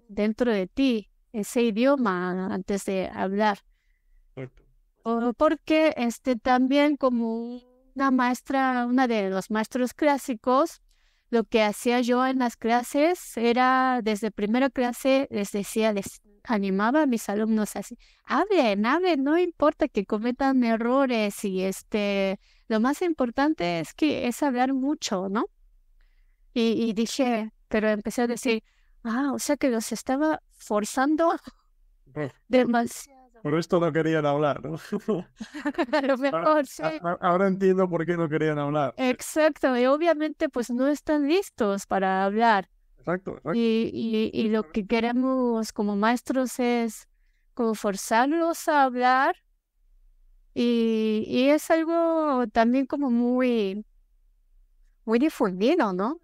dentro de ti ese idioma antes de hablar. Exacto. Porque también como una de los maestros clásicos, lo que hacía yo en las clases era, desde primera clase, les animaba a mis alumnos así, hablen, no importa que cometan errores y lo más importante es hablar mucho, ¿no? Y dije, pero empecé a decir, o sea que los estaba forzando demasiado. Por esto no querían hablar, ¿no? A lo mejor, sí. Ahora entiendo por qué no querían hablar. Exacto, y obviamente pues no están listos para hablar. Exacto. Y lo que queremos como maestros es como forzarlos a hablar y es algo también como muy, muy difundido, ¿no?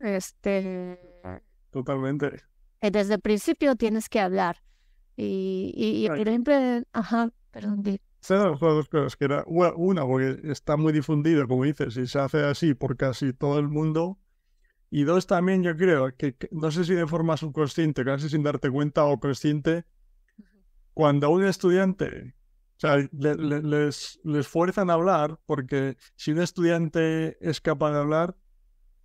Totalmente. Desde el principio tienes que hablar y por ejemplo, perdón, Se dan las dos cosas, que era una, porque está muy difundido, como dices, y se hace así por casi todo el mundo. Y dos, también yo creo que no sé si de forma subconsciente, casi sin darte cuenta o consciente, cuando a un estudiante, o sea, les fuerzan a hablar, porque si un estudiante es capaz de hablar,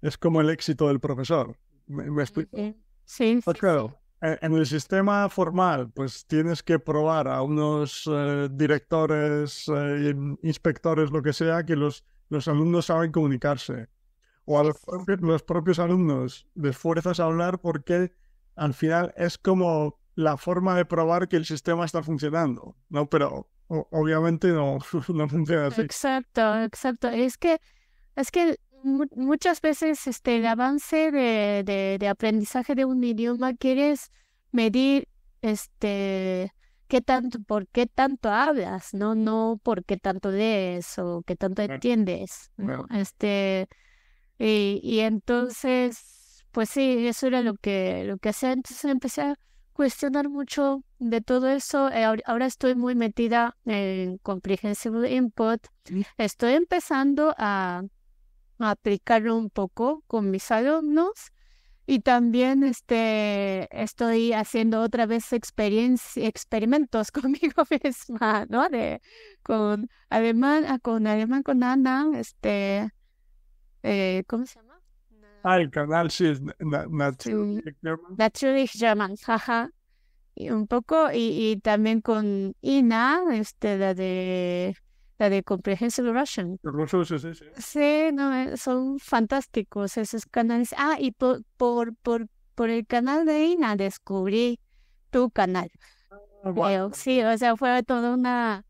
es como el éxito del profesor. ¿Me explico? Sí, Pues claro, en el sistema formal, pues tienes que probar a unos directores, inspectores, lo que sea, que los alumnos saben comunicarse. O a los propios alumnos les fuerzas a hablar porque al final es como la forma de probar que el sistema está funcionando, ¿no? Pero obviamente no, no funciona así. Exacto. Es que muchas veces el avance de aprendizaje de un idioma quieres medir por qué tanto hablas, no por qué tanto lees o qué tanto entiendes, ¿no? Y entonces, pues sí, eso era lo que hacía. Entonces empecé a cuestionar mucho de todo eso. Ahora estoy muy metida en Comprehensible Input. Estoy empezando a aplicarlo un poco con mis alumnos y también estoy haciendo otra vez experimentos conmigo misma, ¿no? Con alemán con Ana, ¿cómo se llama? El canal sí es Sí, Natürlich German, jaja. Y un poco, y también con Ina, la de Comprehensive Russian. Sí. Sí, no, son fantásticos esos canales. Y por el canal de Ina descubrí tu canal. Bueno, Sí, o sea, fue toda una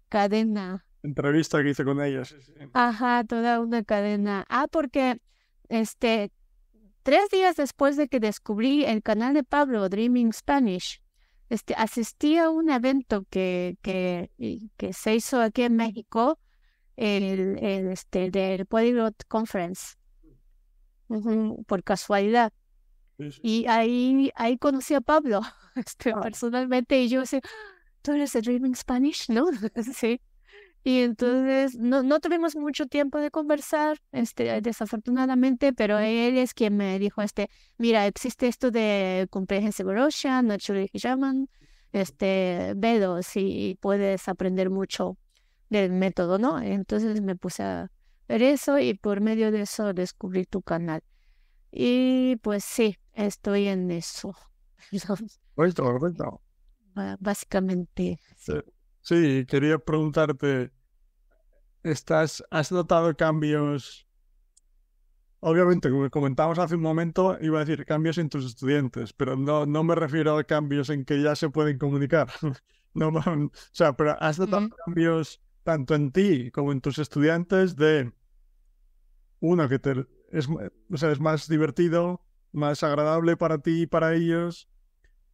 cadena. entrevista que hice con ella, sí. Ajá, toda una cadena. Porque, este, 3 días después de que descubrí el canal de Pablo, Dreaming Spanish, asistí a un evento que se hizo aquí en México, del Polyglot Conference, por casualidad. Sí. Y ahí conocí a Pablo, personalmente, y yo sé, ¿tú eres de Dreaming Spanish? ¿No? Sí. Y entonces no tuvimos mucho tiempo de conversar, desafortunadamente, pero él es quien me dijo, mira, existe esto de Comprehensive Russian, Naturally German, velo si puedes aprender mucho del método, ¿no? Entonces me puse a ver eso y por medio de eso descubrí tu canal. Y pues sí, estoy en eso. Correcto. Básicamente, sí. Sí, quería preguntarte, ¿has notado cambios obviamente, como comentábamos hace un momento, iba a decir cambios en tus estudiantes, pero no me refiero a cambios en que ya se pueden comunicar. No, o sea, pero has notado cambios tanto en ti como en tus estudiantes de uno que o sea, es más divertido, más agradable para ti y para ellos,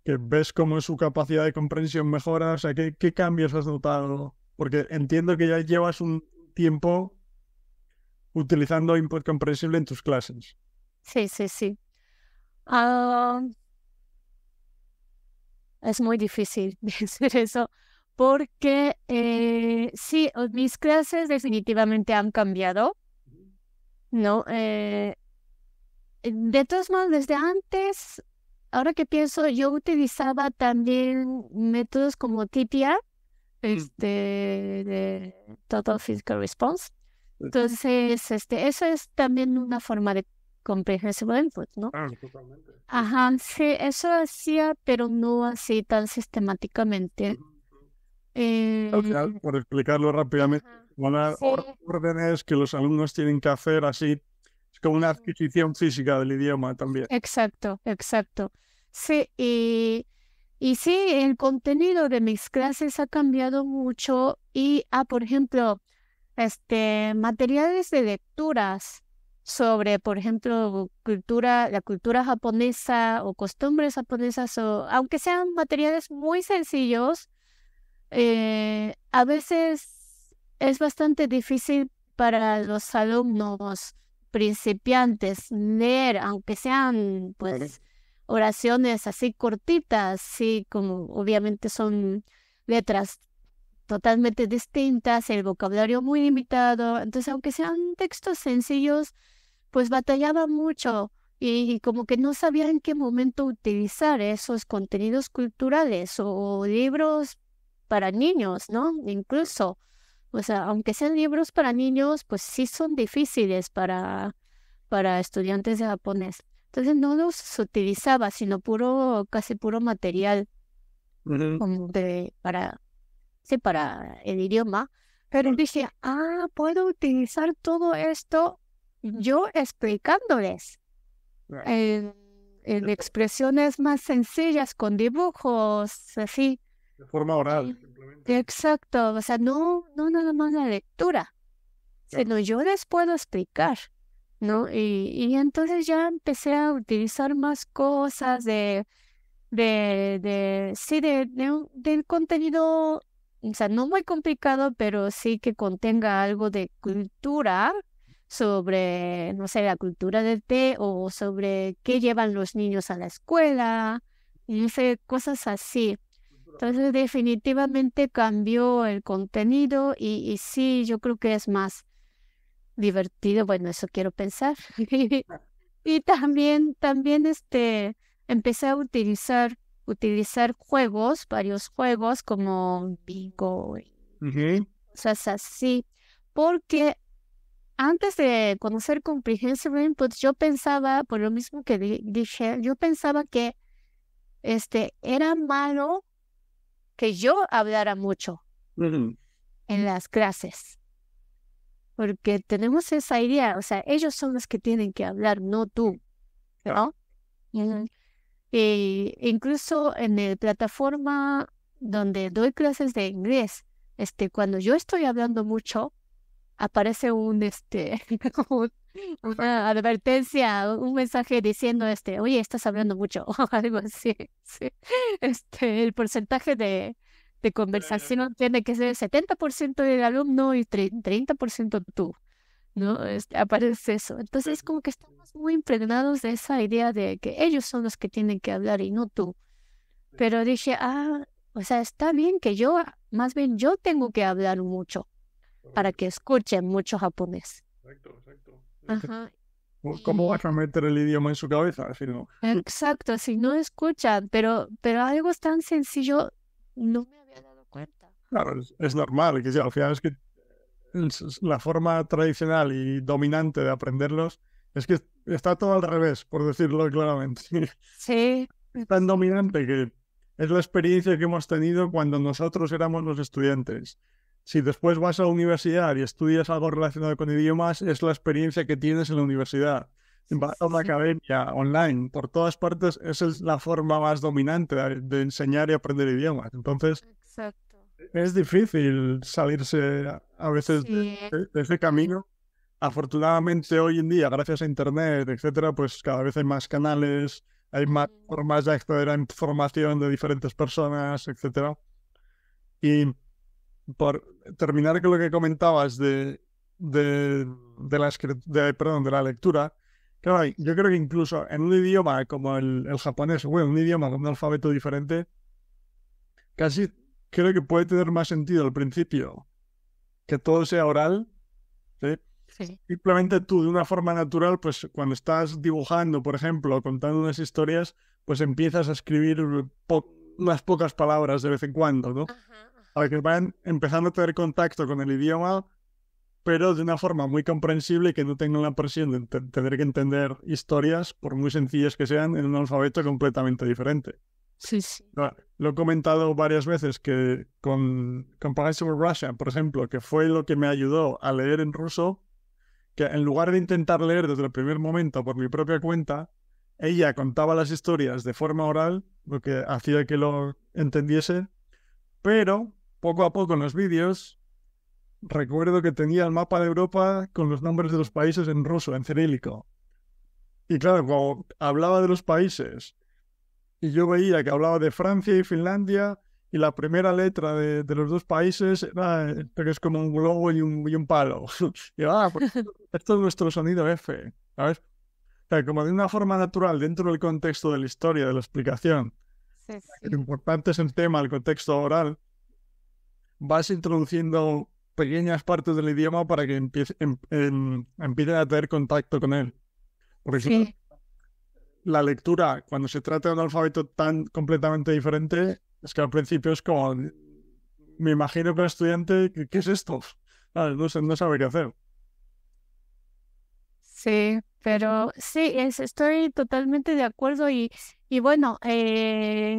que ves cómo su capacidad de comprensión mejora. O sea, ¿qué cambios has notado? Porque entiendo que ya llevas un tiempo utilizando input comprensible en tus clases. Sí, sí, sí. Ah, es muy difícil decir eso porque sí, mis clases definitivamente han cambiado, ¿no? De todos modos, desde antes, ahora que pienso, yo utilizaba también métodos como TPR, de Total Physical Response. Entonces, eso es también una forma de comprehensible input, ¿no? Ah, totalmente. Ajá, sí, eso hacía, pero no así tan sistemáticamente. Al final, por explicarlo rápidamente, Ajá, van a dar sí, órdenes que los alumnos tienen que hacer así. Es como una adquisición física del idioma también. exacto, exacto. Sí, y sí, el contenido de mis clases ha cambiado mucho y, por ejemplo, materiales de lecturas sobre, por ejemplo, la cultura japonesa o costumbres japonesas, o aunque sean materiales muy sencillos, a veces es bastante difícil para los alumnos principiantes leer, aunque sean, pues, oraciones así cortitas, sí, como obviamente son letras totalmente distintas, el vocabulario muy limitado. Entonces, aunque sean textos sencillos, pues batallaba mucho y como que no sabía en qué momento utilizar esos contenidos culturales o libros para niños, ¿no? Incluso, o sea, aunque sean libros para niños, pues sí son difíciles para estudiantes de japonés. Entonces no los utilizaba, sino casi puro material como para el idioma, pero dije, puedo utilizar todo esto yo explicándoles en expresiones más sencillas, con dibujos, así. De forma oral, simplemente. Exacto, o sea, no nada más la lectura, sino yo les puedo explicar, ¿no? Y entonces ya empecé a utilizar más cosas sí, del contenido, o sea, no muy complicado, pero sí que contenga algo de cultura sobre, no sé, la cultura del té o sobre qué llevan los niños a la escuela, y no sé, cosas así. Entonces, definitivamente cambió el contenido y sí, yo creo que es más divertido, bueno, eso quiero pensar. Y también empecé a utilizar varios juegos como Bingo y cosas así, porque antes de conocer Comprehensive Input, yo pensaba, por lo mismo que dije, yo pensaba que era malo que yo hablara mucho en las clases, porque tenemos esa idea, o sea, ellos son los que tienen que hablar, no tú, ¿no? Ujú. Y incluso en la plataforma donde doy clases de inglés, cuando yo estoy hablando mucho, aparece un- una advertencia, un mensaje diciendo, oye, estás hablando mucho, o algo así. Sí. El porcentaje de conversación tiene que ser 70% del alumno y 30% tú, ¿no? Aparece eso. Entonces, como que estamos muy impregnados de esa idea de que ellos son los que tienen que hablar y no tú. Pero dije, o sea, está bien que más bien yo tengo que hablar mucho para que escuchen mucho japonés. Exacto, exacto. Ajá. ¿Cómo Y vas a meter el idioma en su cabeza? Si no. exacto, si no escuchan, pero algo tan sencillo no me había dado cuenta. Claro, es normal, que sí, al final es que la forma tradicional y dominante de aprenderlos es que está todo al revés, por decirlo claramente. Sí, Es tan dominante que es la experiencia que hemos tenido cuando nosotros éramos los estudiantes. si después vas a la universidad y estudias algo relacionado con idiomas, es la experiencia que tienes en la universidad. Vas a una academia online, por todas partes, esa es la forma más dominante de enseñar y aprender idiomas. Entonces, Exacto. es difícil salirse a veces Sí. de ese camino. Afortunadamente, hoy en día, gracias a Internet, etcétera, pues cada vez hay más canales, hay más formas de acceder a información de diferentes personas, etcétera. Y por terminar con lo que comentabas de la lectura, claro, yo creo que incluso en un idioma como el japonés, bueno, un idioma con un alfabeto diferente, casi creo que puede tener más sentido al principio que todo sea oral, ¿sí? Sí. Simplemente tú, de una forma natural, pues cuando estás dibujando, por ejemplo, contando unas historias, pues empiezas a escribir unas pocas palabras de vez en cuando, ¿no? Para que vayan empezando a tener contacto con el idioma, pero de una forma muy comprensible y que no tengan la presión de tener que entender historias, por muy sencillas que sean, en un alfabeto completamente diferente. Sí, sí. Lo he comentado varias veces que con Comparison with Russia, por ejemplo, que fue lo que me ayudó a leer en ruso, que en lugar de intentar leer desde el primer momento por mi propia cuenta, ella contaba las historias de forma oral, lo que hacía que lo entendiese, pero poco a poco en los vídeos recuerdo que tenía el mapa de Europa con los nombres de los países en ruso, en cirílico. Y claro, cuando hablaba de los países y yo veía que hablaba de Francia y Finlandia y la primera letra de los dos países era, que es como un globo y un palo. Y pues esto es nuestro sonido F, ¿sabes? O sea, como de una forma natural, dentro del contexto de la historia, de la explicación. Sí, Lo importante es el tema, el contexto oral. Vas introduciendo pequeñas partes del idioma para que empiecen a tener contacto con él. Porque claro, sí. la lectura, cuando se trata de un alfabeto tan completamente diferente, es que al principio es como, me imagino que el estudiante, ¿qué es esto? No sé, no sabe qué hacer. Sí, pero sí, estoy totalmente de acuerdo y bueno,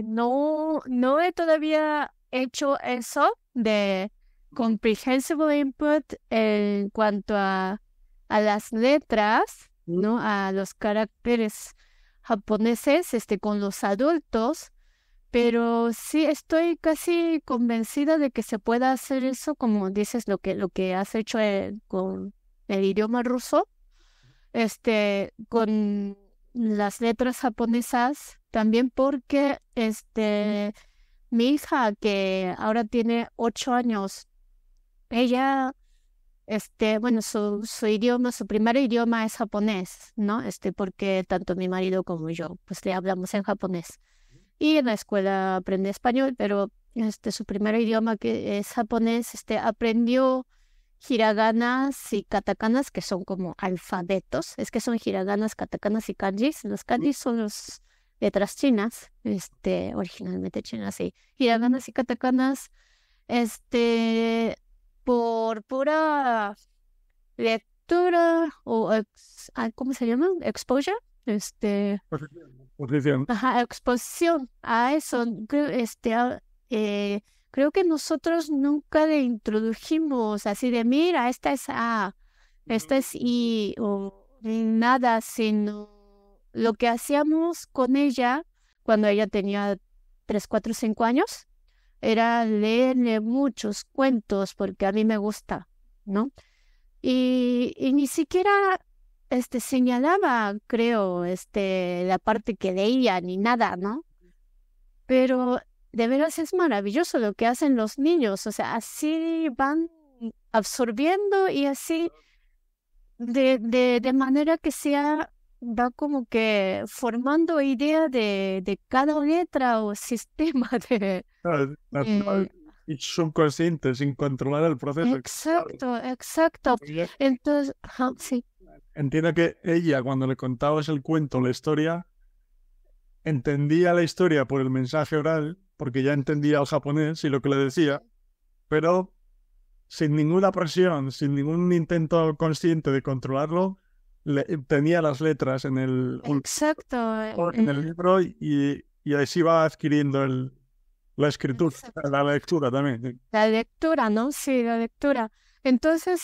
no he todavía hecho eso de comprehensible input en cuanto a las letras, ¿no? A los caracteres japoneses, con los adultos, pero sí estoy casi convencida de que se pueda hacer eso, como dices, lo que has hecho con el idioma ruso con las letras japonesas, también porque mi hija, que ahora tiene 8 años, ella, bueno, su idioma, su primer idioma es japonés, ¿no? Porque tanto mi marido como yo, pues le hablamos en japonés. Y en la escuela aprende español, pero su primer idioma que es japonés, aprendió hiraganas y katakanas, que son como alfabetos. Es que son hiraganas, katakanas y kanjis. Los kanjis son las letras chinas, originalmente chinas, y hiraganas y katakanas, por pura lectura o, ¿cómo se llama? Exposure. Posición. Ajá, exposición a eso. Creo que nosotros nunca le introdujimos así de, mira, esta es A, esta es I, o nada, sino lo que hacíamos con ella cuando ella tenía 3, 4, 5 años, era leerle muchos cuentos porque a mí me gusta, ¿no? Y ni siquiera señalaba, creo, la parte que leía ni nada, ¿no? Pero de veras es maravilloso lo que hacen los niños, o sea, así van absorbiendo y así de manera que va como que formando idea de cada letra o sistema de... Natural y subconsciente, sin controlar el proceso. Exacto, exacto. Entonces, ajá, sí. Entiendo que ella, cuando le contabas el cuento, la historia, entendía la historia por el mensaje oral, porque ya entendía el japonés y lo que le decía, pero sin ninguna presión, sin ningún intento consciente de controlarlo, tenía las letras en el Exacto. libro y así va adquiriendo La escritura, Exacto. la lectura también. Sí. La lectura, ¿no? Sí, la lectura. Entonces,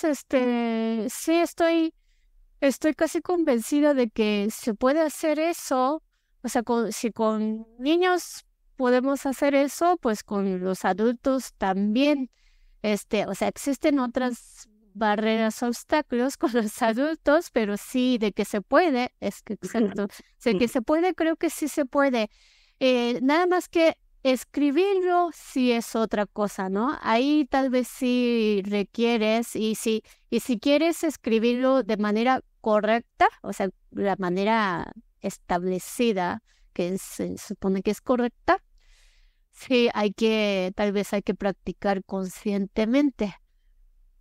sí estoy casi convencida de que se puede hacer eso. O sea, si con niños podemos hacer eso, pues con los adultos también. O sea, existen otras barreras, obstáculos con los adultos, pero sí, de que se puede, es que exacto. De que se puede, creo que sí se puede. Nada más que escribirlo sí es otra cosa, ¿no? Ahí tal vez sí requieres, y si quieres escribirlo de manera correcta, o sea, la manera establecida, que se supone que es correcta, sí tal vez hay que practicar conscientemente,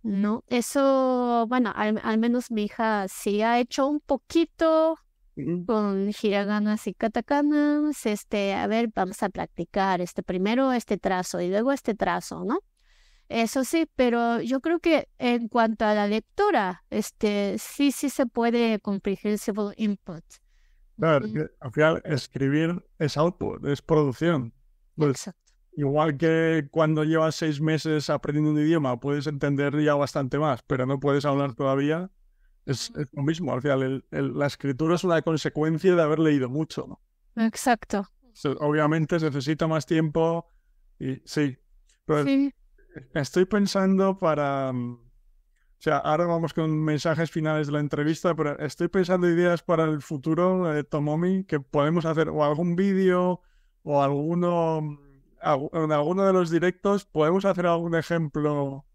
¿no? Eso, bueno, al menos mi hija sí ha hecho un poquito Ujú. con hiraganas y katakanas. A ver, vamos a practicar primero este trazo y luego este trazo, ¿no? Eso sí, pero yo creo que en cuanto a la lectura, sí se puede comprehensible input. Claro, Ujú. que al final escribir es output, es producción. Pues Exacto. igual que cuando llevas 6 meses aprendiendo un idioma, puedes entender ya bastante más, pero no puedes hablar todavía. Es lo mismo, al final la escritura es una consecuencia de haber leído mucho, ¿no? Exacto. Obviamente se necesita más tiempo y sí, pero Sí. estoy pensando o sea, ahora vamos con mensajes finales de la entrevista, pero estoy pensando ideas para el futuro, Tomomi, que podemos hacer o algún vídeo o en alguno de los directos podemos hacer algún ejemplo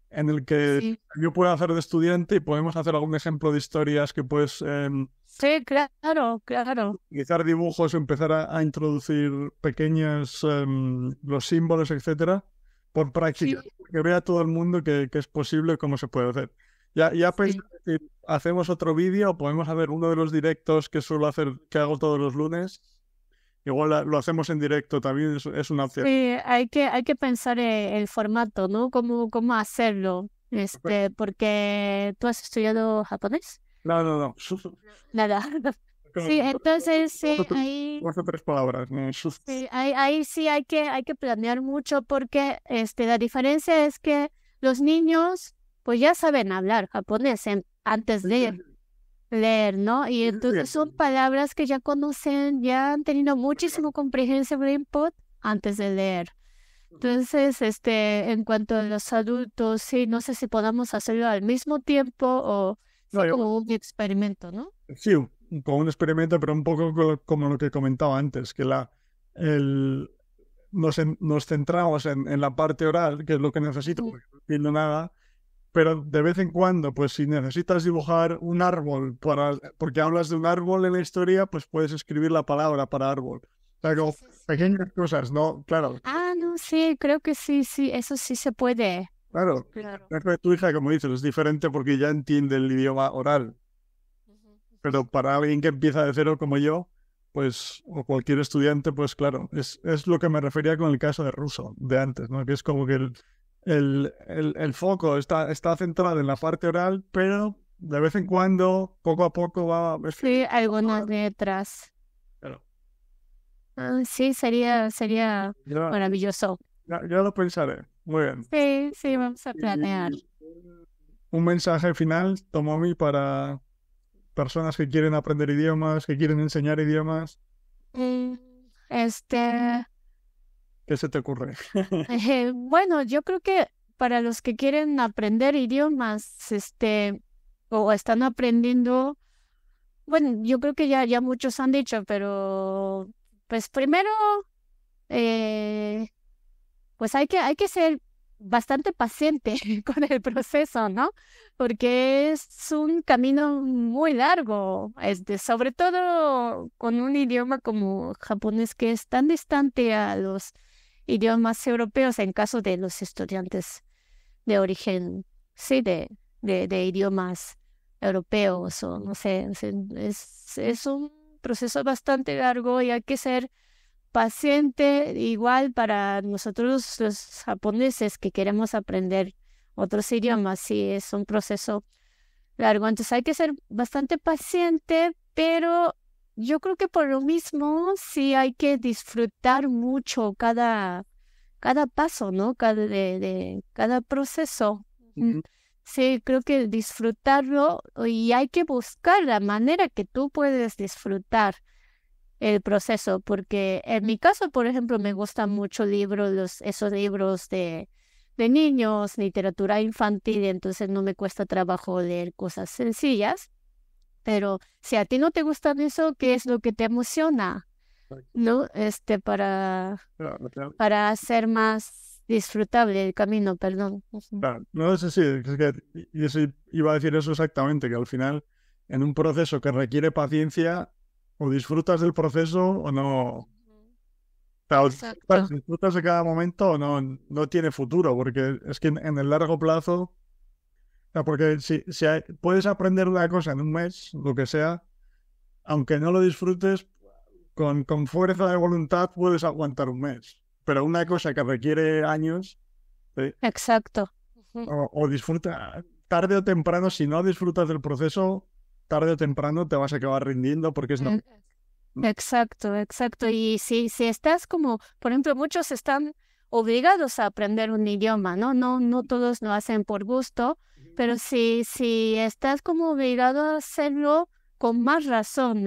en el que Sí. yo pueda hacer de estudiante y podemos hacer algún ejemplo de historias que puedes Sí, claro, claro. utilizar dibujos o empezar a introducir pequeños los símbolos, etcétera, por Sí, práctica, que vea todo el mundo que es posible cómo se puede hacer. Ya pensé sí. que hacemos otro vídeo o podemos hacer uno de los directos que suelo hacer, que hago todos los lunes. Igual lo hacemos en directo también, es una opción. Sí, hay que pensar el formato, ¿no? Cómo hacerlo. Porque tú has estudiado japonés. No, no, no. Nada. Sí, entonces sí, Dos o tres palabras. ¿No? sí, ahí sí hay que planear mucho porque la diferencia es que los niños pues ya saben hablar japonés antes de leer, ¿no? Y entonces son palabras que ya conocen, ya han tenido muchísimo comprehensive input antes de leer. Entonces, en cuanto a los adultos, sí, no sé si podamos hacerlo al mismo tiempo o No, sí como un experimento, ¿no? sí, como un experimento, pero un poco como lo que comentaba antes, que el, nos centramos en la parte oral, que es lo que necesito, Ujú. porque no entiendo nada, pero de vez en cuando, pues si necesitas dibujar un árbol, porque hablas de un árbol en la historia, pues puedes escribir la palabra para árbol. O sea, Sí, como sí, sí. pequeñas cosas, ¿no? Claro, Ah, no, sí, creo que sí, sí, eso sí se puede. claro. Claro. Creo que tu hija, como dices, es diferente porque ya entiende el idioma oral. Ujú, ujú. Pero para alguien que empieza de cero como yo, pues, o cualquier estudiante, pues claro, es lo que me refería con el caso de ruso, de antes, ¿no? Que es como que el foco está centrado en la parte oral, pero de vez en cuando, poco a poco va... Sí, algunas letras. Claro, Ah, sí, sería ya, maravilloso. ya lo pensaré. Muy bien. Sí, sí, vamos a planear. Y un mensaje final, Tomomi, para personas que quieren aprender idiomas, que quieren enseñar idiomas. Mm, ¿Qué se te ocurre? bueno, yo creo que para los que quieren aprender idiomas, o están aprendiendo, bueno, yo creo que ya muchos han dicho, pero pues primero, eh, pues hay que ser bastante paciente con el proceso, ¿no? Porque es un camino muy largo, sobre todo con un idioma como japonés que es tan distante a los idiomas europeos en caso de los estudiantes de origen, sí, de idiomas europeos o no sé, es un proceso bastante largo y hay que ser paciente igual para nosotros los japoneses que queremos aprender otros idiomas, sí, es un proceso largo, entonces hay que ser bastante paciente, pero yo creo que por lo mismo sí hay que disfrutar mucho cada paso, ¿no? Cada proceso. Ujú. Sí, creo que disfrutarlo y hay que buscar la manera que tú puedes disfrutar el proceso, porque en mi caso, por ejemplo, me gustan mucho esos libros de niños, literatura infantil, entonces no me cuesta trabajo leer cosas sencillas, pero si a ti no te gusta eso, ¿qué es lo que te emociona? ¿No? Claro, claro. Para hacer más disfrutable el camino, perdón. Ujú. Claro, no sé si es que y eso iba a decir eso exactamente, que al final en un proceso que requiere paciencia o disfrutas del proceso o no, o Exacto. disfrutas de cada momento o no tiene futuro, porque es que en el largo plazo, o sea, porque si puedes aprender una cosa en un mes, lo que sea, aunque no lo disfrutes, con fuerza de voluntad puedes aguantar un mes, pero una cosa que requiere años, ¿sí? Exacto. Ujú. O disfruta, tarde o temprano, si no disfrutas del proceso, tarde o temprano te vas a acabar rindiendo porque es no. Eh, Exacto, exacto. Y si estás como, por ejemplo, muchos están obligados a aprender un idioma, ¿no? No todos lo hacen por gusto, pero si estás como obligado a hacerlo, con más razón,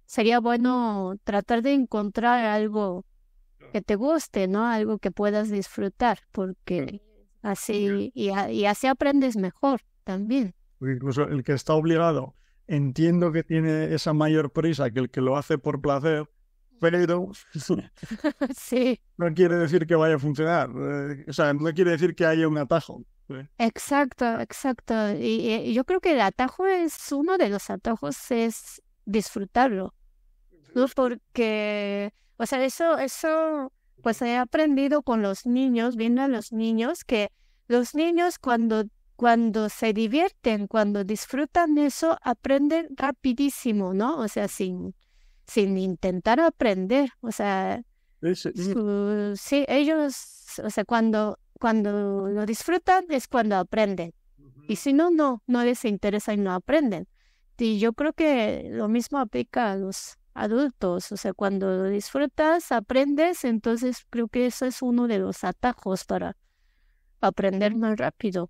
sería bueno tratar de encontrar algo que te guste, ¿no? Algo que puedas disfrutar, porque y así aprendes mejor también. Porque incluso el que está obligado, entiendo que tiene esa mayor prisa que el que lo hace por placer, pero Sí, no quiere decir que vaya a funcionar. O sea, no quiere decir que haya un atajo. ¿Sí? exacto, exacto. Y yo creo que el atajo es uno de los atajos es disfrutarlo, ¿no? Porque, o sea, eso, pues he aprendido con los niños, viendo a los niños, que los niños cuando se divierten, cuando disfrutan eso, aprenden rapidísimo, ¿no? O sea, sin intentar aprender, o sea, Es- sí, ellos, o sea, cuando lo disfrutan es cuando aprenden. Y si no les interesa y no aprenden. Y yo creo que lo mismo aplica a los adultos. O sea, cuando lo disfrutas, aprendes, entonces creo que eso es uno de los atajos para aprender más rápido.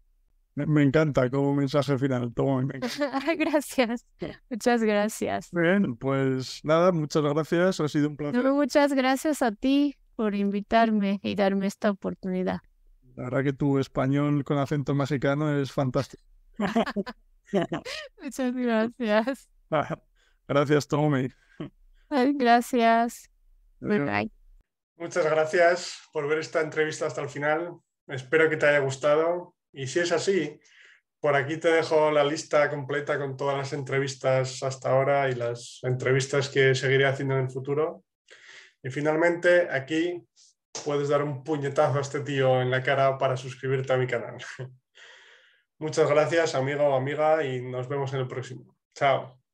me encanta como mensaje final. Toma, me encanta. Gracias. Muchas gracias. Bien, pues nada, muchas gracias. Ha sido un placer. No, muchas gracias a ti por invitarme y darme esta oportunidad. La verdad que tu español con acento mexicano es fantástico. Muchas gracias. Gracias, Tommy. Ay, gracias. Bye bye. Muchas gracias por ver esta entrevista hasta el final. Espero que te haya gustado. Y si es así, por aquí te dejo la lista completa con todas las entrevistas hasta ahora y las entrevistas que seguiré haciendo en el futuro. Y finalmente, aquí puedes dar un puñetazo a este tío en la cara para suscribirte a mi canal. Muchas gracias, amigo o amiga, y nos vemos en el próximo. Chao.